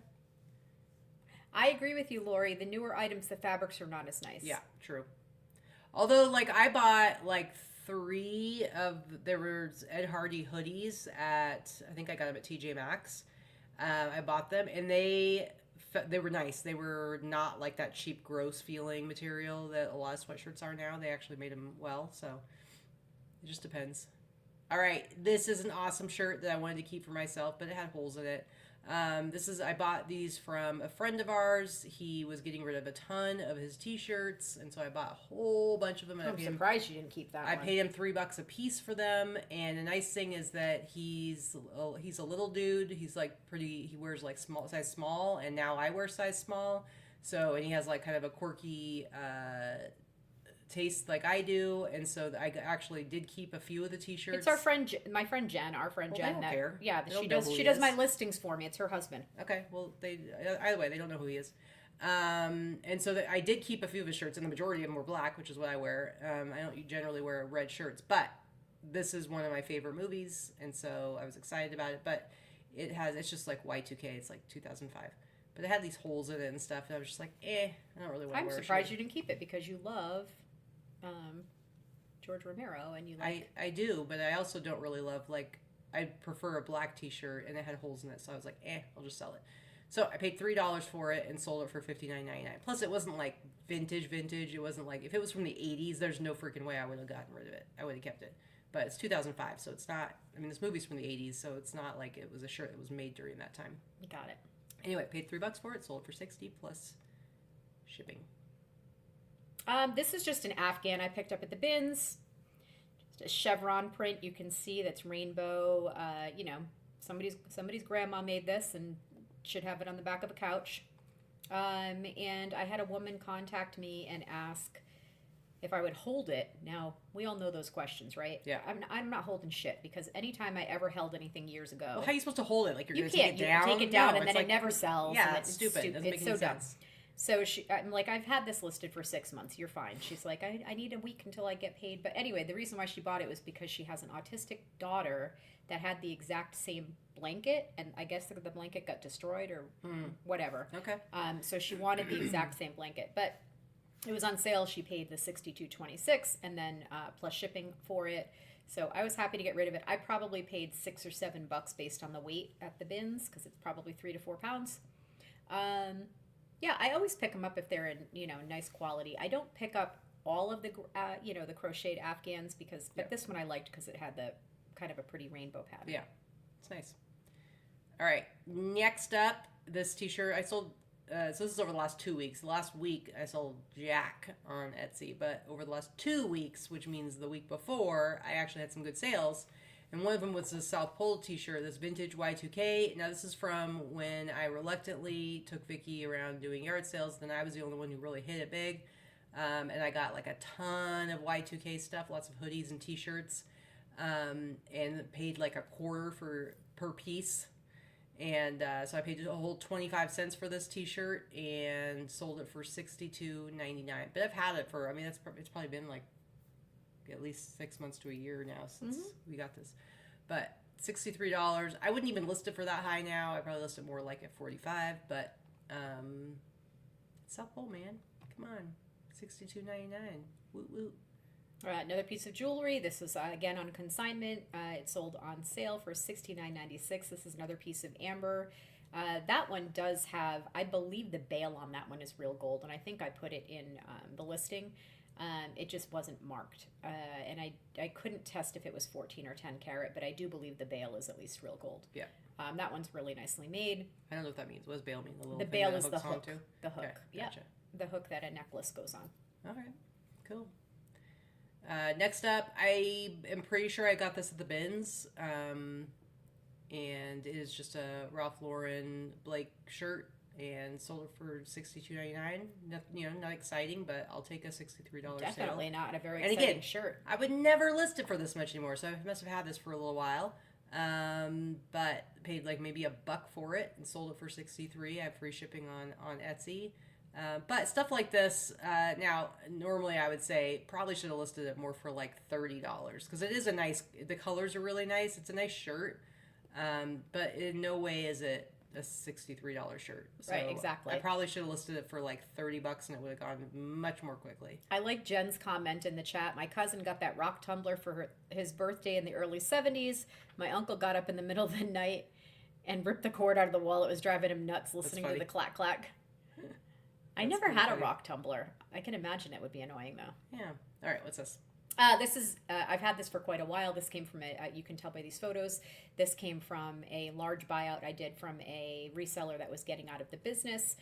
I agree with you, Lori. The newer items, the fabrics are not as nice. Yeah, true. Although, like, I bought like 3 of there was Ed Hardy hoodies at, I think I got them at TJ Maxx. I bought them and they were nice. They were not like that cheap, gross feeling material that a lot of sweatshirts are now. They actually made them well, so it just depends. All right, this is an awesome shirt that I wanted to keep for myself, but it had holes in it. I bought these from a friend of ours. He was getting rid of a ton of his t-shirts, and so I bought a whole bunch of them. And I'm surprised you didn't keep that I one. paid him $3 a piece for them, and the nice thing is that he's a little dude. He's like he wears like size small, and now I wear size small. So, and he has like kind of a quirky taste like I do, and so I actually did keep a few of the t-shirts. It's our friend, my friend Jen, our friend Jen. They don't care. Yeah, she does. She does my listings for me. It's her husband. Okay, well, either way, they don't know who he is. And so I did keep a few of his shirts, and the majority of them were black, which is what I wear. I don't generally wear red shirts, but this is one of my favorite movies, and so I was excited about it. But it's just like Y2K. It's like 2005. But it had these holes in it and stuff, and I was just like, I don't really want to wear it. I'm surprised you didn't keep it because you love George Romero, and you like... I do, but I also don't really love, like, I prefer a black t-shirt, and it had holes in it, so I was like, I'll just sell it. So I paid $3 for it and sold it for $59.99. Plus, it wasn't, like, vintage. It wasn't, like, if it was from the 80s, there's no freaking way I would have gotten rid of it. I would have kept it. But it's 2005, so it's not, I mean, this movie's from the 80s, so it's not like it was a shirt that was made during that time. Got it. Anyway, paid $3 for it, sold it for $60 plus shipping. This is just an Afghan I picked up at the bins. Just a chevron print you can see that's rainbow. Somebody's grandma made this and should have it on the back of a couch. And I had a woman contact me and ask if I would hold it. Now, we all know those questions, right? Yeah. I'm not holding shit because anytime I ever held anything years ago. Well, how are you supposed to hold it? Like you're you going to take can't. it down? You take it down No, and then like, it never sells. Yeah, and it's stupid. It doesn't make it's any so dumb. sense. So I'm like, I've had this listed for 6 months. You're fine. She's like, I need a week until I get paid. But anyway, the reason why she bought it was because she has an autistic daughter that had the exact same blanket, and I guess the blanket got destroyed or whatever. Okay. So she wanted the exact same blanket, but it was on sale. She paid the $62.26 and then plus shipping for it. So I was happy to get rid of it. I probably paid $6 or $7 based on the weight at the bins because it's probably 3 to 4 pounds. Yeah, I always pick them up if they're in nice quality. I don't pick up all of the the crocheted Afghans but this one I liked because it had the kind of a pretty rainbow pattern. Yeah, it's nice. All right, next up, this t-shirt I sold. So this is over the last 2 weeks. Last week I sold Jack on Etsy, but over the last 2 weeks, which means the week before, I actually had some good sales. And one of them was this South Pole t-shirt, this vintage Y2K. Now this is from when I reluctantly took Vicky around doing yard sales. Then I was the only one who really hit it big. And I got like a ton of Y2K stuff, lots of hoodies and t-shirts. And paid like $0.25 per piece. And so I paid a whole 25 cents for this t-shirt and sold it for $62.99. But I've had it for, it's probably been like at least 6 months to a year now since we got this. But $63. I wouldn't even list it for that high now. I'd probably list it more like at $45. But South Pole, man. Come on. $62.99. Woot woot. All right, another piece of jewelry. This is again on consignment. It sold on sale for $69.96. This is another piece of amber. That one does have, I believe the bail on that one is real gold, and I think I put it in the listing. It just wasn't marked, and I couldn't test if it was 14 or 10 karat, but I do believe the bail is at least real gold. Yeah. That one's really nicely made. I don't know what that means. What does bail mean? The little The thing bail that is the hooks hook. onto? The hook. Okay, Yeah. gotcha. The hook that a necklace goes on. All right, cool. Next up, I am pretty sure I got this at the bins, and it is just a Ralph Lauren Blake shirt, and sold it for $62.99. Not exciting, but I'll take a $63 Definitely sale. not a very And exciting again, shirt. I would never list it for this much anymore, so I must have had this for a little while. But paid like maybe $1 for it and sold it for $63. I have free shipping on Etsy. But stuff like this, now, normally I would say probably should have listed it more for like $30 because it is the colors are really nice. It's a nice shirt, but in no way is it a $63 shirt. So Right, exactly. I probably should have listed it for like $30 and it would have gone much more quickly. I like Jen's comment in the chat. My cousin got that rock tumbler for his birthday in the early 70s. My uncle got up in the middle of the night and ripped the cord out of the wall. It was driving him nuts listening to the clack clack. I never had a rock tumbler. I can imagine it would be annoying though. Yeah. All right. What's this? This is, I've had this for quite a while. This came from you can tell by these photos, this came from a large buyout I did from a reseller that was getting out of the business.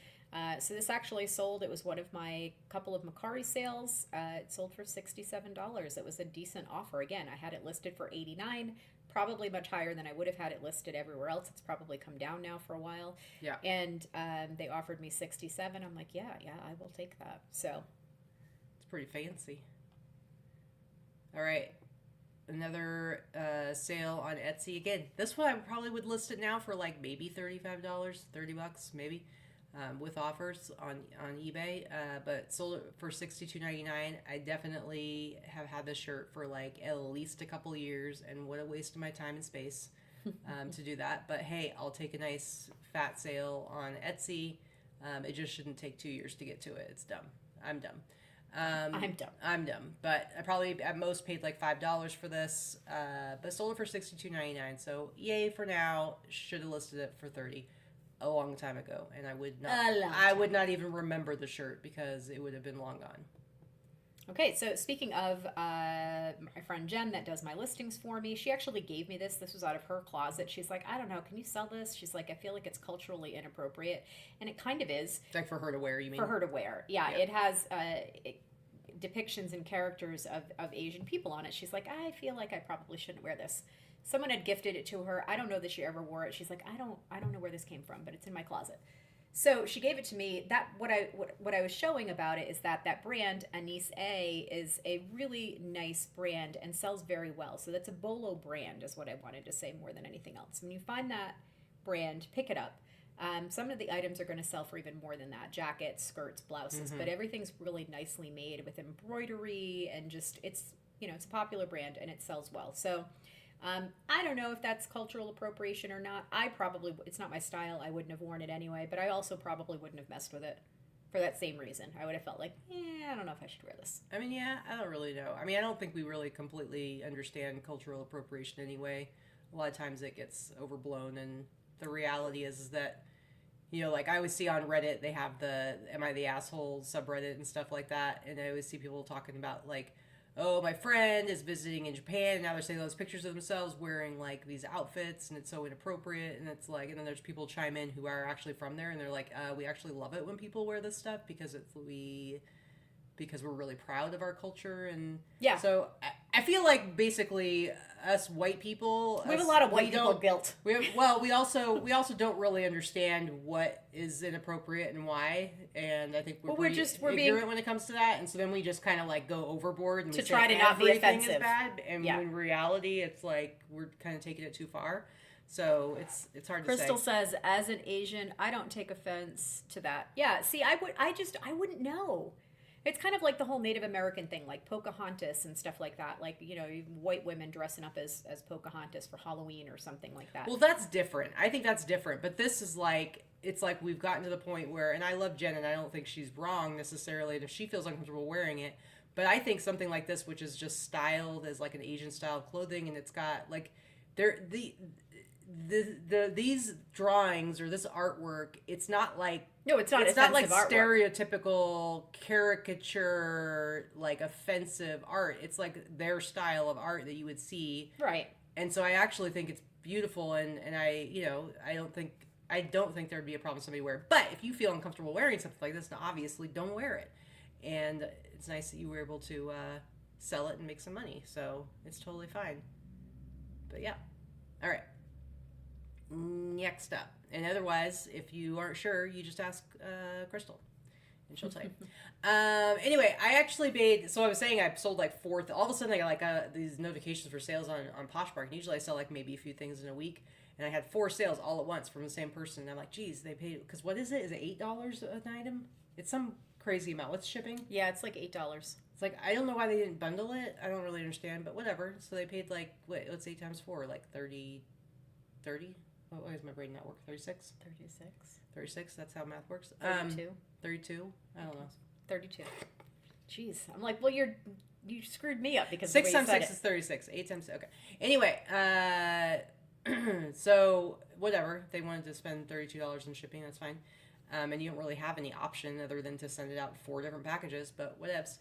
So this actually sold, it was one of my couple of Macari sales. It sold for $67. It was a decent offer. Again, I had it listed for $89, probably much higher than I would have had it listed everywhere else. It's probably come down now for a while. Yeah. And they offered me $67. I'm like, yeah, I will take that. So it's pretty fancy. All right, another sale on Etsy. Again, this one I probably would list it now for like maybe $35, $30 maybe, with offers on eBay. But sold it for $62.99. I definitely have had this shirt for like at least a couple years, and what a waste of my time and space to do that. But hey, I'll take a nice fat sale on Etsy. It just shouldn't take 2 years to get to it. It's dumb. I'm dumb. I'm dumb. But I probably at most paid like $5 for this, but sold it for $62.99. So yay for now. Should have listed it for $30 a long time ago, and I would not even remember the shirt because it would have been long gone. Okay, so speaking of my friend Jen that does my listings for me, she actually gave me this. This was out of her closet. She's like, I don't know, can you sell this? She's like, I feel like it's culturally inappropriate. And it kind of is. Like for her to wear, you mean? For her to wear. Yeah. It has, depictions and characters of Asian people on it. She's like, I feel like I probably shouldn't wear this. Someone had gifted it to her. I don't know that she ever wore it. She's like, I don't know where this came from, but it's in my closet. So she gave it to me. That what I was showing about it is that brand Anise A is a really nice brand and sells very well. So that's a Bolo brand, is what I wanted to say more than anything else. When you find that brand, pick it up. Some of the items are going to sell for even more than that: jackets, skirts, blouses. But everything's really nicely made with embroidery, and just it's a popular brand and it sells well. So. I don't know if that's cultural appropriation or not. It's not my style. I wouldn't have worn it anyway, but I also probably wouldn't have messed with it for that same reason. I would have felt like, I don't know if I should wear this. I mean, yeah, I don't really know. I mean, I don't think we really completely understand cultural appropriation anyway. A lot of times it gets overblown, and the reality is that, like I always see on Reddit, they have the Am I the Asshole subreddit and stuff like that, and I always see people talking about, like, oh, my friend is visiting in Japan, and now they're seeing those pictures of themselves wearing, like, these outfits, and it's so inappropriate, and it's like, and then there's people chime in who are actually from there, and they're like, we actually love it when people wear this stuff, because we're really proud of our culture, and yeah. So I feel like basically us white people, we have a lot of white people guilt. We also don't really understand what is inappropriate and why, and I think we're ignorant when it comes to that, and so then we just kind of like go overboard and to try to not be offensive. Is bad, and in reality, it's like we're kind of taking it too far. So it's hard to say. Crystal says, as an Asian, I don't take offense to that. Yeah, see, I wouldn't know. It's kind of like the whole Native American thing, like Pocahontas and stuff like that. Like, white women dressing up as Pocahontas for Halloween or something like that. Well, that's different. I think that's different. But this is like, it's like we've gotten to the point where, and I love Jen, and I don't think she's wrong necessarily if she feels uncomfortable wearing it. But I think something like this, which is just styled as like an Asian style clothing, and it's got like, these drawings or this artwork, it's not like it's not like artwork. Stereotypical caricature, like offensive art. It's like their style of art that you would see, right? And so I actually think it's beautiful, and I don't think there'd be a problem with somebody wearing it. But if you feel uncomfortable wearing something like this, now obviously don't wear it. And it's nice that you were able to sell it and make some money, so it's totally fine. But yeah, all right. Next up, and otherwise, if you aren't sure, you just ask Crystal, and she'll tell you. Anyway, I actually made. So I was saying I sold like 4. All of a sudden, I got like these notifications for sales on Poshmark. And usually, I sell like maybe a few things in a week, and I had 4 sales all at once from the same person. And I'm like, geez, they paid, because what is it? Is it $8 an item? It's some crazy amount. What's shipping? Yeah, it's like $8. It's like, I don't know why they didn't bundle it. I don't really understand, but whatever. So they paid like, what's 8 times 4? Like 30? Why is my brain not work? 36? 36, that's how math works. 32? I don't know. 32. Jeez. I'm like, well, you screwed me up because 6 times 6 is 36. 8 times, okay. Anyway, so whatever. They wanted to spend $32 in shipping, that's fine. And you don't really have any option other than to send it out in 4 different packages, but whatevs.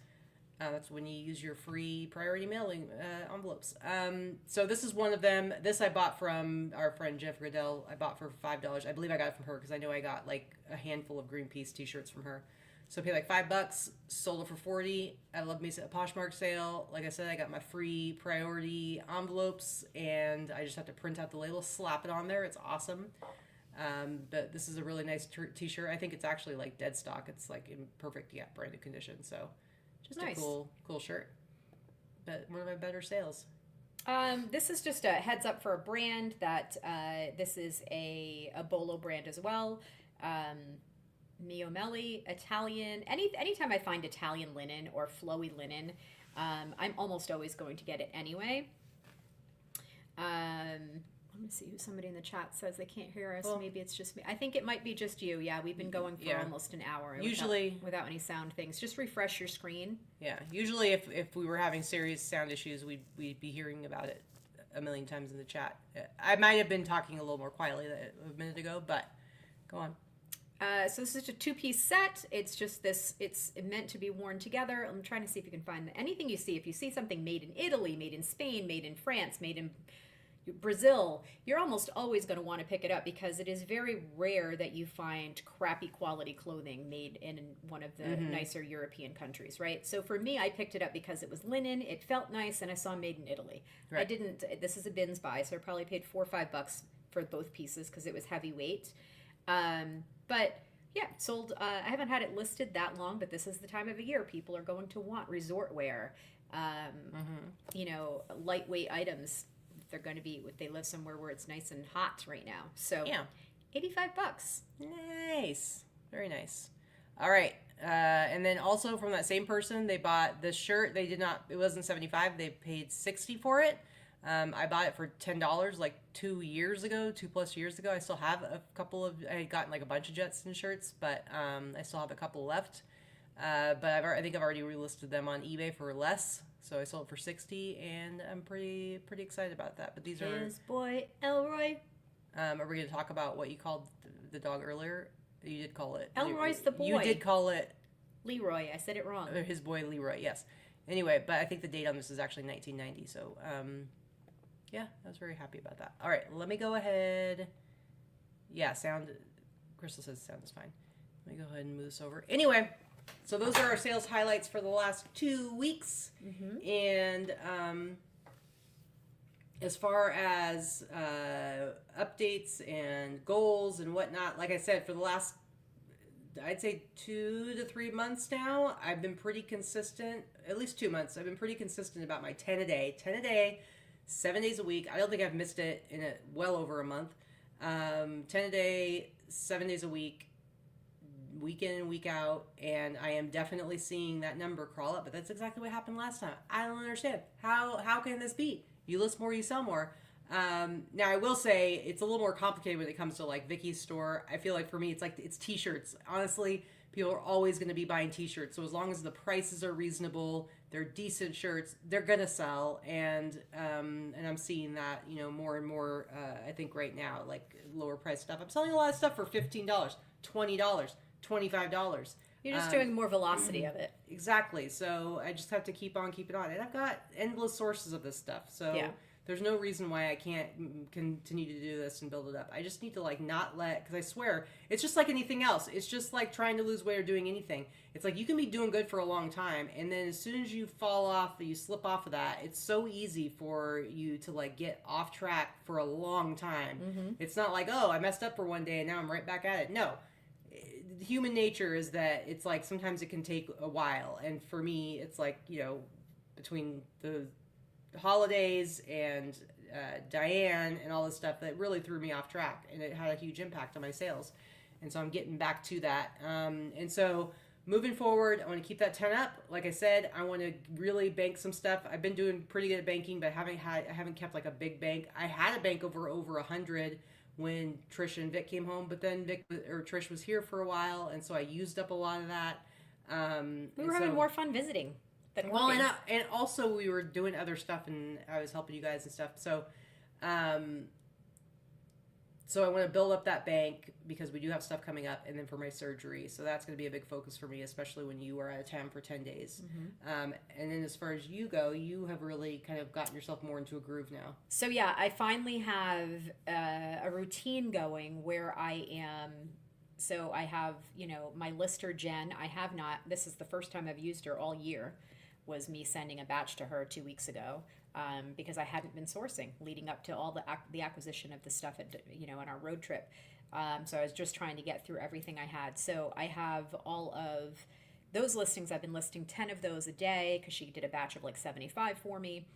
That's when you use your free priority mailing envelopes. So this is one of them. This I bought from our friend Jeff Riddell. I bought for $5. I believe I got it from her because I know I got like a handful of Greenpeace t-shirts from her. So I paid like $5, sold it for $40. I love me a Poshmark sale. Like I said, I got my free priority envelopes, and I just have to print out the label, slap it on there. It's awesome. But this is a really nice t-shirt. I think it's actually like dead stock. It's like in perfect, brand new condition. So just nice. A cool shirt. But one of my better sales. This is just a heads up for a brand that this is a Bolo brand as well. Miomelli, Italian. Anytime I find Italian linen or flowy linen, I'm almost always going to get it anyway. Let me see who somebody in the chat says they can't hear us. Well, maybe it's just me. I think it might be just you. Yeah, we've been going for almost an hour. Usually without any sound things. Just refresh your screen. Yeah. Usually if we were having serious sound issues, we'd be hearing about it a million times in the chat. I might have been talking a little more quietly a minute ago, but go on. So this is a 2-piece set. It's just this, it's meant to be worn together. I'm trying to see if you can find anything you see. If you see something made in Italy, made in Spain, made in France, made in Brazil, you're almost always going to want to pick it up because it is very rare that you find crappy quality clothing made in one of the nicer European countries, right? So for me, I picked it up because it was linen, it felt nice, and I saw made in Italy. Right. I didn't, this is a bins buy, so I probably paid $4 or $5 for both pieces because it was heavyweight. But yeah, sold, I haven't had it listed that long, but this is the time of the year people are going to want resort wear, you know, lightweight items. They're going to be, they live somewhere where it's nice and hot right now. So Yeah. $85. Nice. Very nice. All right. And then also from that same person, they bought this shirt. They did not, it wasn't 75. They paid 60 for it. I bought it for $10 like 2 years ago, 2+ years ago. I still have a couple of, I had gotten like a bunch of Jetson shirts, but I still have a couple left. But I think I've already relisted them on eBay for less. So I sold it for 60, and I'm pretty excited about that. But these are His boy Elroy. Are we going to talk about what you called the dog earlier? You did call it Elroy's the boy. You did call it Leroy. I said it wrong. his boy Leroy. Yes. Anyway, but I think the date on this is actually 1990. So yeah, I was very happy about that. All right, let me go ahead. Yeah, sound. Crystal says sound is fine. Let me go ahead and move this over. Anyway. So those are our sales highlights for the last 2 weeks. And as far as updates and goals and whatnot, like I said, for the last, I'd say 2 to 3 months now, I've been pretty consistent, at least 2 months. I've been pretty consistent about my 10 a day, 7 days a week. I don't think I've missed it in well over a month. 10 a day, 7 days a week. Week in and week out, and I am definitely seeing that number crawl up. But that's exactly what happened last time. I don't understand how can this be? You list more, you sell more. Now I will say it's a little more complicated when it comes to like Vicky's store. I feel like for me it's t-shirts. Honestly, people are always going to be buying t-shirts. So as long as the prices are reasonable, they're decent shirts, they're gonna sell. And I'm seeing that more and more. I think right now, like lower price stuff. I'm selling a lot of stuff for $15, $20. $25. You're just doing more velocity of it. Exactly. So I just have to keep on keeping on. And I've got endless sources of this stuff. So there's no reason why I can't continue to do this and build it up. I just need to like not let, because I swear, it's just like anything else. It's just like trying to lose weight or doing anything. It's like you can be doing good for a long time, and then as soon as you fall off, you slip off of that, it's so easy for you to like get off track for a long time. It's not like, oh, I messed up for one day and now I'm right back at it. No. Human nature is that it's like sometimes it can take a while, and for me it's like between the holidays and Diane and all this stuff that really threw me off track, and it had a huge impact on my sales, and so I'm getting back to that, and so moving forward I want to keep that 10 up. Like I said, I want to really bank some stuff. I've been doing pretty good at banking, but I haven't kept like a big bank. I had a bank over 100 when Trish and Vic came home, but then Trish was here for a while, and so I used up a lot of that. We were having more fun visiting than well, working. and also we were doing other stuff, and I was helping you guys and stuff. So, so I want to build up that bank because we do have stuff coming up, and then for my surgery. So that's going to be a big focus for me, especially when you are out of town for 10 days. And then as far as you go, you have really kind of gotten yourself more into a groove now. So yeah, I finally have a routine going where I am. So I have, my lister Jen. I have not. This is the first time I've used her all year. Was me sending a batch to her 2 weeks ago. Because I hadn't been sourcing leading up to all the acquisition of the stuff on our road trip. So I was just trying to get through everything I had. So I have all of those listings. I've been listing 10 of those a day because she did a batch of like 75 for me.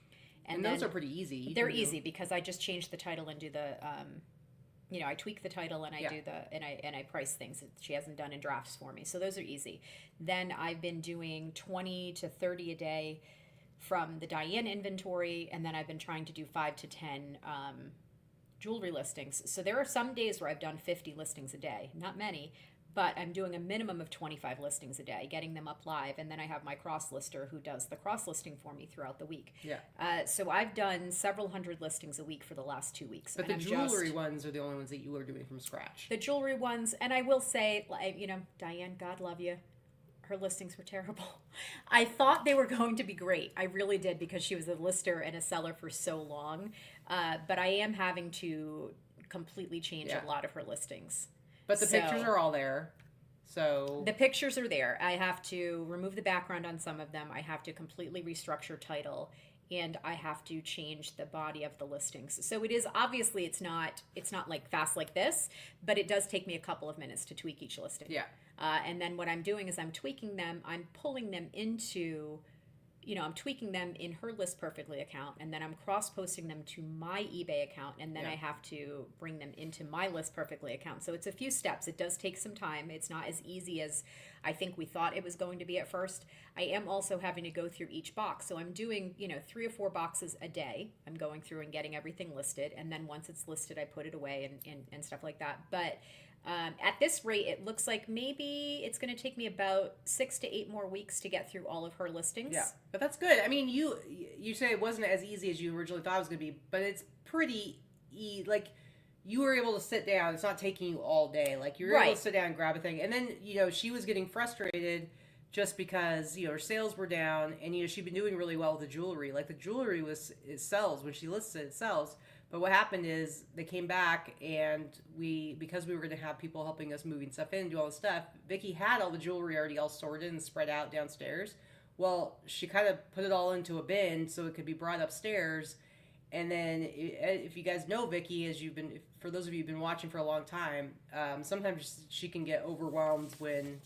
And those are pretty easy. They're easy because I just change the title and do the, I tweak the title and I do and I price things that she hasn't done in drafts for me. So those are easy. Then I've been doing 20 to 30 a day from the Diane inventory, and then I've been trying to do 5 to 10 jewelry listings. So there are some days where I've done 50 listings a day, not many, but I'm doing a minimum of 25 listings a day, getting them up live, and then I have my cross lister who does the cross listing for me throughout the week. Yeah. So I've done several hundred listings a week for the last 2 weeks. But the jewelry ones are the only ones that you are doing from scratch. The jewelry ones, and I will say, Diane, God love you, Her listings were terrible. I thought they were going to be great. I really did, because she was a lister and a seller for so long. But I am having to completely change Yeah. a lot of her listings. But the pictures are all there. So The pictures are there. I have to remove the background on some of them. I have to completely restructure title, and I have to change the body of the listings. So it is obviously it's not like fast like this, but it does take me a couple of minutes to tweak each listing. yeah. And then what I'm doing is I'm tweaking them. I'm pulling them into, I'm tweaking them in her List Perfectly account, and then I'm cross-posting them to my eBay account, and then Yeah. I have to bring them into my List Perfectly account. So it's a few steps. It does take some time. It's not as easy as I think we thought it was going to be at first. I am also having to go through each box. So I'm doing, 3 or 4 boxes a day. I'm going through and getting everything listed, and then once it's listed, I put it away and stuff like that. But at this rate, it looks like maybe it's going to take me about 6 to 8 more weeks to get through all of her listings. Yeah, but that's good. I mean, you say it wasn't as easy as you originally thought it was going to be, but it's pretty like you were able to sit down. It's not taking you all day. Like you're able to sit down and grab a thing, and then she was getting frustrated just because her sales were down, and she'd been doing really well with the jewelry. Like the jewelry it sells when she lists it sells. But what happened is they came back, and because we were going to have people helping us moving stuff in and do all the stuff, Vikki had all the jewelry already all sorted and spread out downstairs. Well, she kind of put it all into a bin so it could be brought upstairs. And then if you guys know Vikki, for those of you who've been watching for a long time, sometimes she can get overwhelmed when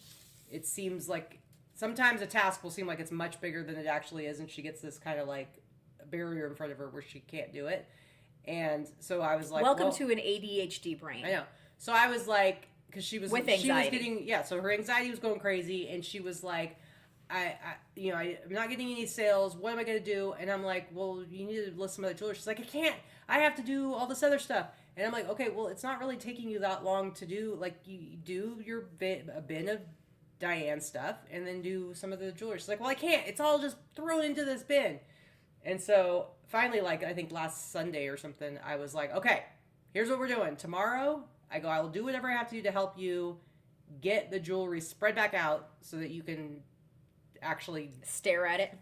it seems like sometimes a task will seem like it's much bigger than it actually is, and she gets this kind of like a barrier in front of her where she can't do it. And so I was like, welcome to an ADHD brain. I know. So I was like, because she was anxiety. So her anxiety was going crazy, and she was like, I'm not getting any sales. What am I going to do? And I'm like, well, you need to list some other jewelry. She's like, I can't. I have to do all this other stuff. And I'm like, okay, well, it's not really taking you that long to do. Like, you do a bin of Diane stuff, and then do some of the jewelry. She's like, well, I can't. It's all just thrown into this bin. And so finally, like I think last Sunday or something, I was like, okay, here's what we're doing. Tomorrow, I will do whatever I have to do to help you get the jewelry spread back out so that you can actually stare at it.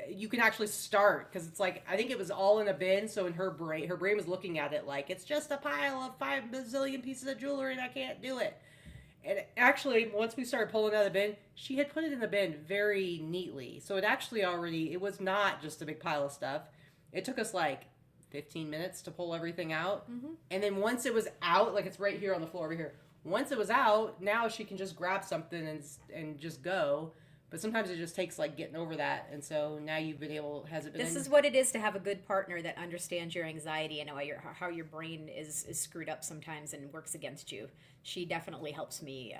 You can actually start, because it's like, I think it was all in a bin. So in her brain was looking at it like it's just a pile of 5 bazillion pieces of jewelry and I can't do it. And actually, once we started pulling out of the bin, she had put it in the bin very neatly. So it was not just a big pile of stuff. It took us like 15 minutes to pull everything out. Mm-hmm. And then once it was out, like it's right here on the floor over here. Once it was out, now she can just grab something and just go. But sometimes it just takes like getting over that. And so now you've been able, This is what it is to have a good partner that understands your anxiety and how your brain is screwed up sometimes and works against you. She definitely helps me,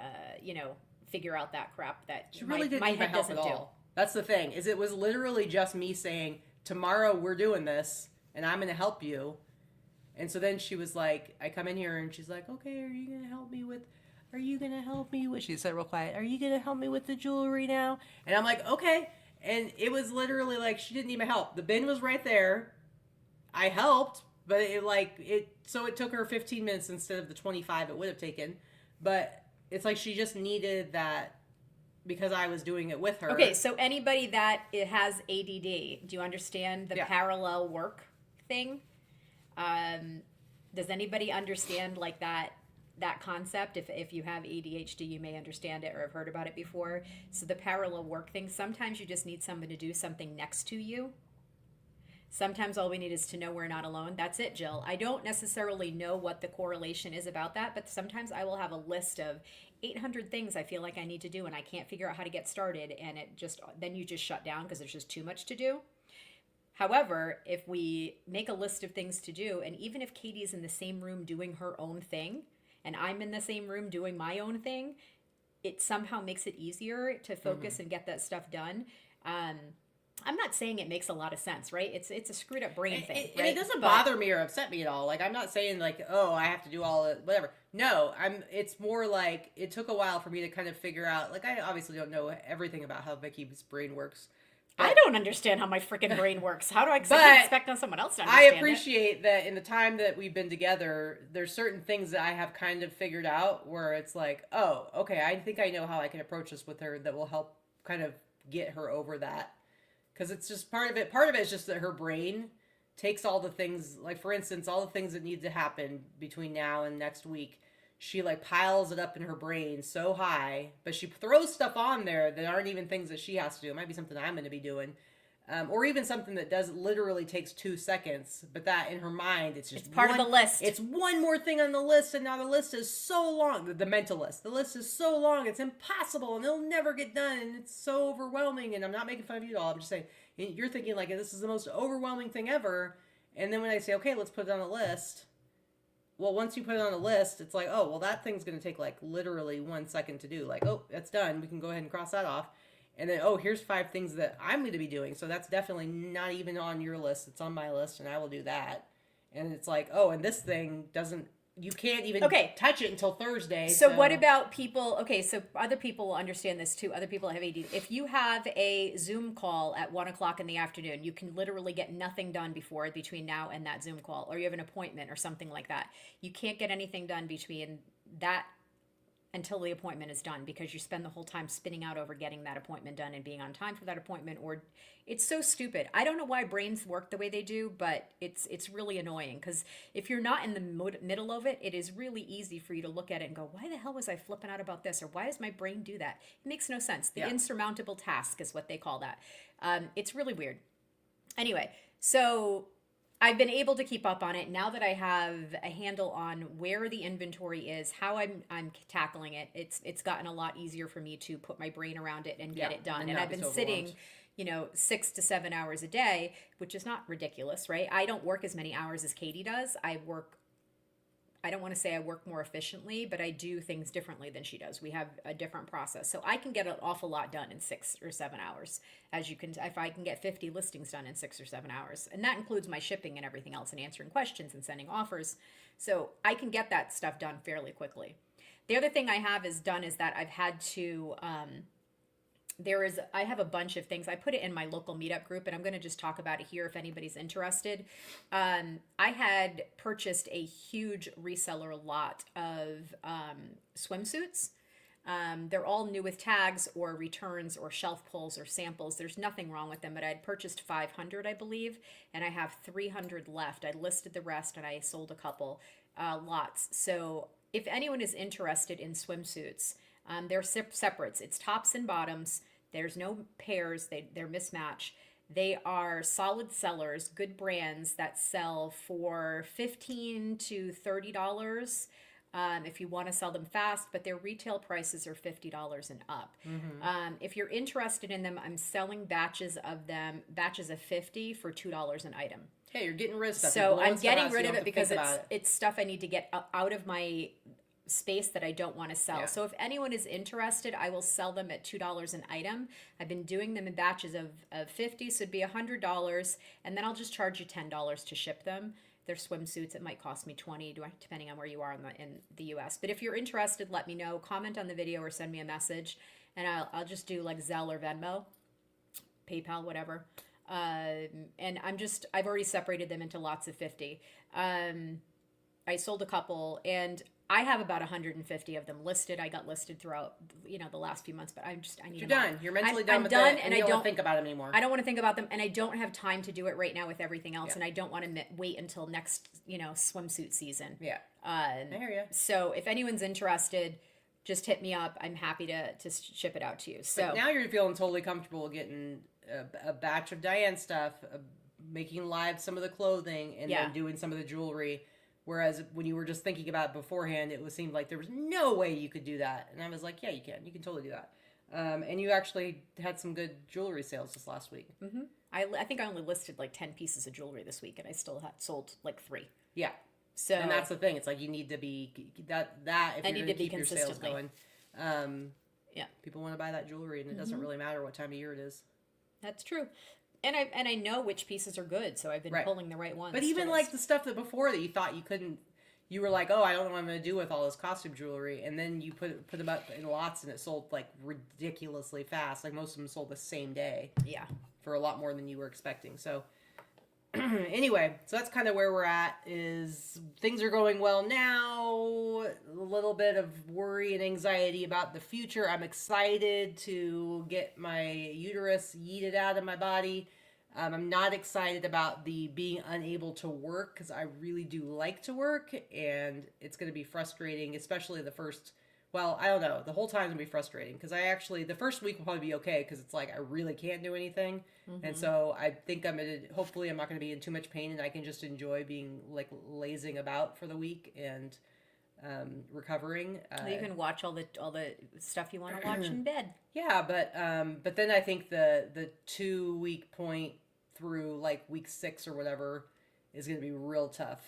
figure out that crap that she really didn't my need my head help doesn't at all. That's the thing, is it was literally just me saying, tomorrow we're doing this and I'm going to help you. And so then she was like, I come in here and she's like, okay, are you going to help me with, she said real quiet, are you going to help me with the jewelry now? And I'm like, okay. And it was literally like, she didn't need my help. The bin was right there. I helped, but so it took her 15 minutes instead of the 25 it would have taken. But it's like she just needed that because I was doing it with her. Okay, so anybody that has ADD, do you understand the parallel work thing? Does anybody understand like that concept? If you have ADHD, you may understand it or have heard about it before. So the parallel work thing, sometimes you just need someone to do something next to you. Sometimes all we need is to know we're not alone. That's it, Jill. I don't necessarily know what the correlation is about that, but sometimes I will have a list of 800 things I feel like I need to do and I can't figure out how to get started, and then you just shut down because there's just too much to do. However, if we make a list of things to do, and even if Katie is in the same room doing her own thing, and I'm in the same room doing my own thing, it somehow makes it easier to focus and get that stuff done. I'm not saying it makes a lot of sense, right? It's a screwed up brain thing, right? And it doesn't bother me or upset me at all. Like, I'm not saying like, oh, I have to do all it, whatever. No, it's more like it took a while for me to kind of figure out, like, I obviously don't know everything about how Vicki's brain works. I don't understand how my freaking brain works. How do I expect on someone else to understand I appreciate that in the time that we've been together, there's certain things that I have kind of figured out where it's like, oh, okay, I think I know how I can approach this with her that will help kind of get her over that. Because it's just part of it is just that her brain takes all the things, like for instance, all the things that need to happen between now and next week. She like piles it up in her brain so high, but she throws stuff on there that aren't even things that she has to do. It might be something I'm going to be doing. Or even something that literally takes 2 seconds, but that in her mind, it's part of the list. It's one more thing on the list, and now the list is so long. The mental list. The list is so long, it's impossible, and it'll never get done, and it's so overwhelming, and I'm not making fun of you at all. I'm just saying, you're thinking like, this is the most overwhelming thing ever, and then when I say, okay, let's put it on the list, well, once you put it on the list, it's like, oh, well, that thing's going to take like literally 1 second to do. Like, oh, that's done. We can go ahead and cross that off. And then, oh, here's 5 things that I'm going to be doing. So that's definitely not even on your list. It's on my list, and I will do that. And it's like, oh, and this thing you can't even touch it until Thursday. So what about people, so other people will understand this too. Other people have ADD. If you have a Zoom call at 1 o'clock in the afternoon, you can literally get nothing done between now and that Zoom call, or you have an appointment or something like that. You can't get anything done between that until the appointment is done, because you spend the whole time spinning out over getting that appointment done and being on time for that appointment. Or it's so stupid. I don't know why brains work the way they do, but it's really annoying, because if you're not in the middle of it, it is really easy for you to look at it and go, why the hell was I flipping out about this? Or why does my brain do that? It makes no sense. The insurmountable task is what they call that. It's really weird. Anyway, so I've been able to keep up on it now that I have a handle on where the inventory is, how I'm tackling it. It's gotten a lot easier for me to put my brain around it and get it done. And I've been sitting, 6 to 7 hours a day, which is not ridiculous, right? I don't work as many hours as Katy does. I don't want to say I work more efficiently, but I do things differently than she does. We have a different process. So I can get an awful lot done in 6 or 7 hours. If I can get 50 listings done in 6 or 7 hours. And that includes my shipping and everything else, and answering questions and sending offers. So I can get that stuff done fairly quickly. The other thing I have is that I've had to, I have a bunch of things. I put it in my local meetup group, and I'm going to just talk about it here if anybody's interested. I had purchased a huge reseller lot of swimsuits. They're all new with tags or returns or shelf pulls or samples. There's nothing wrong with them, but I had purchased 500, I believe, and I have 300 left. I listed the rest, and I sold a couple lots. So if anyone is interested in swimsuits, they're separates. It's tops and bottoms. There's no pairs. They're mismatch. They are solid sellers, good brands that sell for $15 to $30 if you want to sell them fast, but their retail prices are $50 and up. Mm-hmm. If you're interested in them, I'm selling batches of 50 for $2 an item. Hey, you're getting rid of stuff. So I'm getting rid of it because it's stuff I need to get out of my space that I don't want to sell. Yeah. So if anyone is interested, I will sell them at $2 an item. I've been doing them in batches of 50, so it'd be $100, and then I'll just charge you $10 to ship them. They're swimsuits. It might cost me $20, depending on where you are in the US. But if you're interested, let me know. Comment on the video or send me a message, and I'll just do like Zelle or Venmo, PayPal, whatever. And I've already separated them into lots of 50. I sold a couple, and I have about 150 of them listed. I got listed throughout, the last few months, but I need. You're done. You're mentally done with done, it, and I don't think about them anymore. I don't want to think about them, and I don't have time to do it right now with everything else, and I don't want to wait until next, swimsuit season. Yeah. I hear you. So if anyone's interested, just hit me up. I'm happy to ship it out to you. So but now you're feeling totally comfortable getting a batch of Diane stuff, making live some of the clothing, and then doing some of the jewelry. Whereas when you were just thinking about it beforehand, it seemed like there was no way you could do that. And I was like, yeah, you can. You can totally do that. And you actually had some good jewelry sales this last week. Mm-hmm. I think I only listed like 10 pieces of jewelry this week, and I still had sold like 3. Yeah. So and that's the thing. It's like you need to be that if you're going to keep your sales going. People want to buy that jewelry, and it doesn't really matter what time of year it is. That's true. And I know which pieces are good, so I've been pulling the right ones. But even like the stuff that before that you thought you couldn't, you were like, oh, I don't know what I'm going to do with all this costume jewelry, and then you put them up in lots, and it sold like ridiculously fast. Like most of them sold the same day. Yeah. For a lot more than you were expecting. So Anyway, so that's kind of where we're at. Is things are going well now. A little bit of worry and anxiety about the future. I'm excited to get my uterus yeeted out of my body. I'm not excited about the being unable to work because I really do like to work, and it's going to be frustrating, especially the first. Well, I don't know. The whole time's gonna be frustrating because the first week will probably be okay because it's like I really can't do anything, and so I think hopefully I'm not gonna be in too much pain and I can just enjoy being like lazing about for the week and recovering. You can watch all the stuff you want to watch in bed. Yeah, but then I think the 2 week point through like week 6 or whatever is gonna be real tough.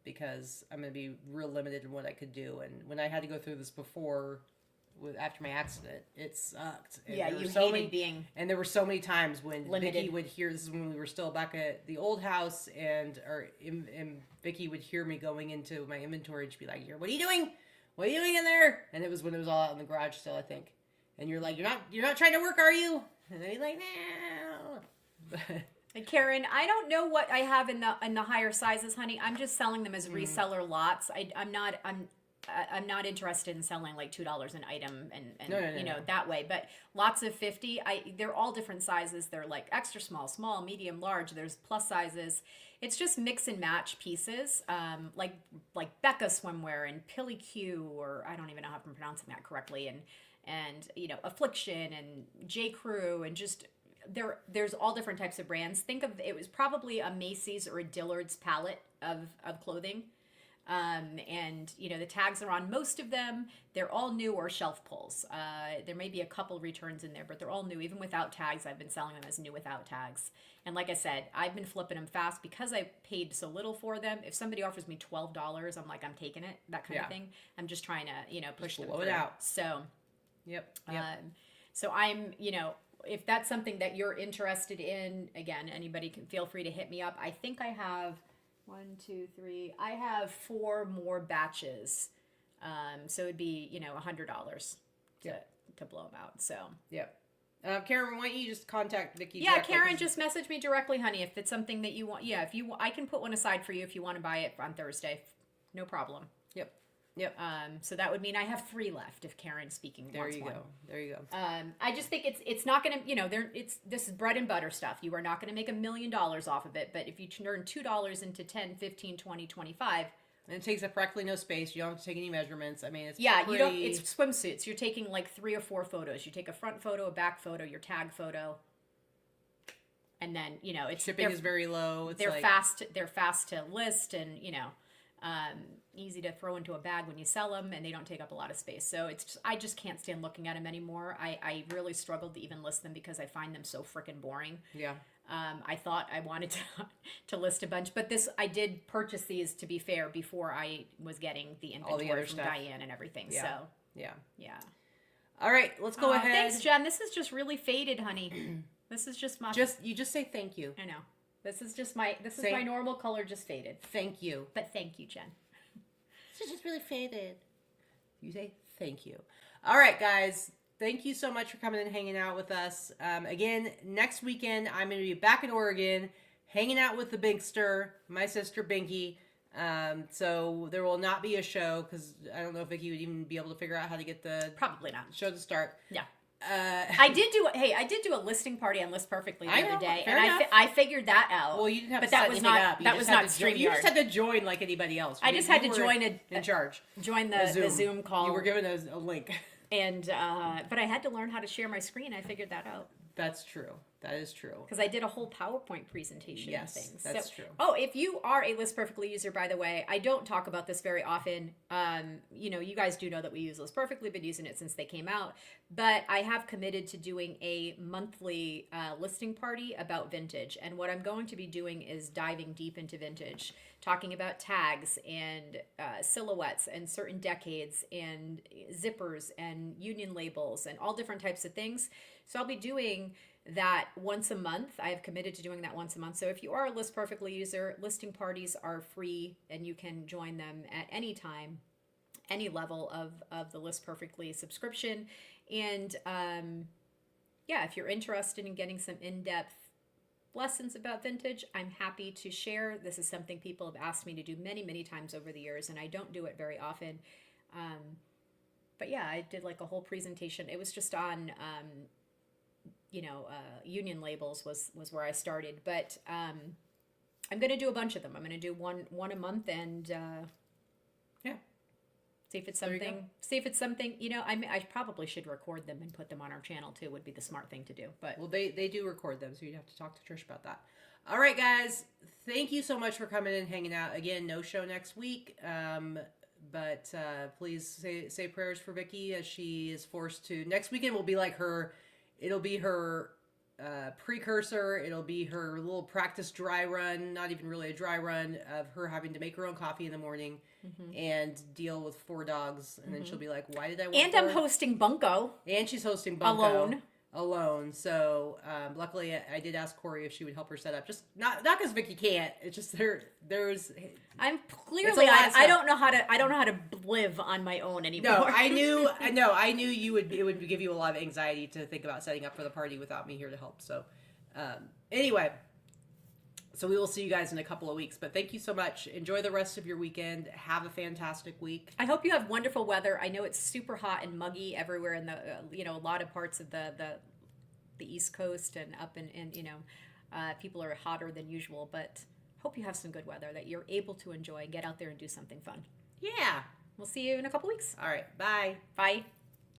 Because I'm going to be real limited in what I could do. And when I had to go through this before, after my accident, it sucked. And yeah, you hated being. And there were so many times when limited. Vicky would hear, this is when we were still back at the old house, and Vicky would hear me going into my inventory and she'd be like, what are you doing? What are you doing in there? And it was when it was all out in the garage still, I think. And you're like, you're not trying to work, are you? And then he's like, no. Karen, I don't know what I have in the higher sizes, honey. I'm just selling them as reseller lots. I'm not interested in selling like $2 an item and No. that way. But lots of 50. They're all different sizes. They're like extra small, medium, large. There's plus sizes. It's just mix and match pieces, like Becca swimwear and Pilly Q, or I don't even know how I'm pronouncing that correctly, and Affliction and J Crew, and just. There's all different types of brands. Think of it was probably a Macy's or a Dillard's palette of clothing. And the tags are on most of them. They're all new or shelf pulls. There may be a couple returns in there, but they're all new. Even without tags, I've been selling them as new without tags. And like I said, I've been flipping them fast because I paid so little for them. If somebody offers me $12, I'm like, I'm taking it, that kind of thing. I'm just trying to, push them blow it out. So, Yep. So I'm, if that's something that you're interested in, again, anybody can feel free to hit me up. I think I have 1, 2, 3. I have 4 more batches. So it'd be, $100 to blow them out. So Yep. Karen, why don't you just contact Vicky? Yeah, Karen, just message me directly, honey, if it's something that you want. Yeah, I can put one aside for you if you want to buy it on Thursday. No problem. Yep. So that would mean I have 3 left if Karen's speaking. There you go. I just think it's not going to, this is bread and butter stuff. You are not going to make $1 million off of it, but if you turn $2 into 10, 15, 20, 25. And it takes up practically no space. You don't have to take any measurements. I mean, it's you don't. It's swimsuits. You're taking like 3 or 4 photos. You take a front photo, a back photo, your tag photo, and then it's shipping is very low. They're fast. They're fast to list, and easy to throw into a bag when you sell them, and they don't take up a lot of space. So I just can't stand looking at them anymore. I really struggled to even list them because I find them so freaking boring. Yeah. I thought I wanted to list a bunch, but I did purchase these, to be fair, before I was getting the inventory from Diane and everything. Yeah. So yeah. All right, let's go ahead. Thanks, Jen. This is just really faded, honey. This is just my. You just say thank you. I know. This is just my normal color, just faded. Thank you. But thank you, Jen. This is just really faded. You say thank you. All right, guys. Thank you so much for coming and hanging out with us. Again, next weekend, I'm going to be back in Oregon, hanging out with the Binkster, my sister Binky. So there will not be a show because I don't know if Vicky would even be able to figure out how to get the probably not show to start. Yeah. I did do a listing party on List Perfectly the other day, and I figured that out. Well, you didn't have but to that set was anything not up. That was not StreamYard. You just had to join like anybody else. I just had to join in charge. Join the Zoom call. You were given a link. And but I had to learn how to share my screen. I figured that out. That's true. That is true. Because I did a whole PowerPoint presentation and things. That's true. Oh, if you are a List Perfectly user, by the way, I don't talk about this very often. You guys do know that we use List Perfectly, been using it since they came out. But I have committed to doing a monthly listing party about vintage. And what I'm going to be doing is diving deep into vintage, talking about tags and silhouettes and certain decades and zippers and union labels and all different types of things. So I'll be doing that once a month. I have committed to doing that once a month. So if you are a List Perfectly user, listing parties are free and you can join them at any time, any level of the List Perfectly subscription. And if you're interested in getting some in-depth lessons about vintage, I'm happy to share. This is something people have asked me to do many, many times over the years, and I don't do it very often. But yeah, I did like a whole presentation. It was just on, Union Labels was where I started. But I'm going to do a bunch of them. I'm going to do one a month, and Yeah. see if it's There you something. See if it's something. I probably should record them and put them on our channel too. Would be the smart thing to do. But Well, they do record them, so you'd have to talk to Trish about that. All right, guys. Thank you so much for coming and hanging out. Again, no show next week. But please say prayers for Vikki as she is forced to. Next weekend will be like her. It'll be her precursor. It'll be her little practice dry run. Not even really a dry run of her having to make her own coffee in the morning and deal with 4 dogs. And then she'll be like, "Why did I?" Want and I'm hosting Bunko And she's hosting Bunko alone. So luckily I did ask Corey if she would help her set up. Just not because Vikki can't. It's just there's. I'm clearly I don't know how to live on my own anymore. No, I knew you would. It would give you a lot of anxiety to think about setting up for the party without me here to help. So anyway, so we will see you guys in a couple of weeks. But thank you so much. Enjoy the rest of your weekend. Have a fantastic week. I hope you have wonderful weather. I know it's super hot and muggy everywhere in the a lot of parts of the East Coast and up in people are hotter than usual, but hope you have some good weather that you're able to enjoy. Get out there and do something fun. Yeah. We'll see you in a couple weeks. All right. Bye. Bye.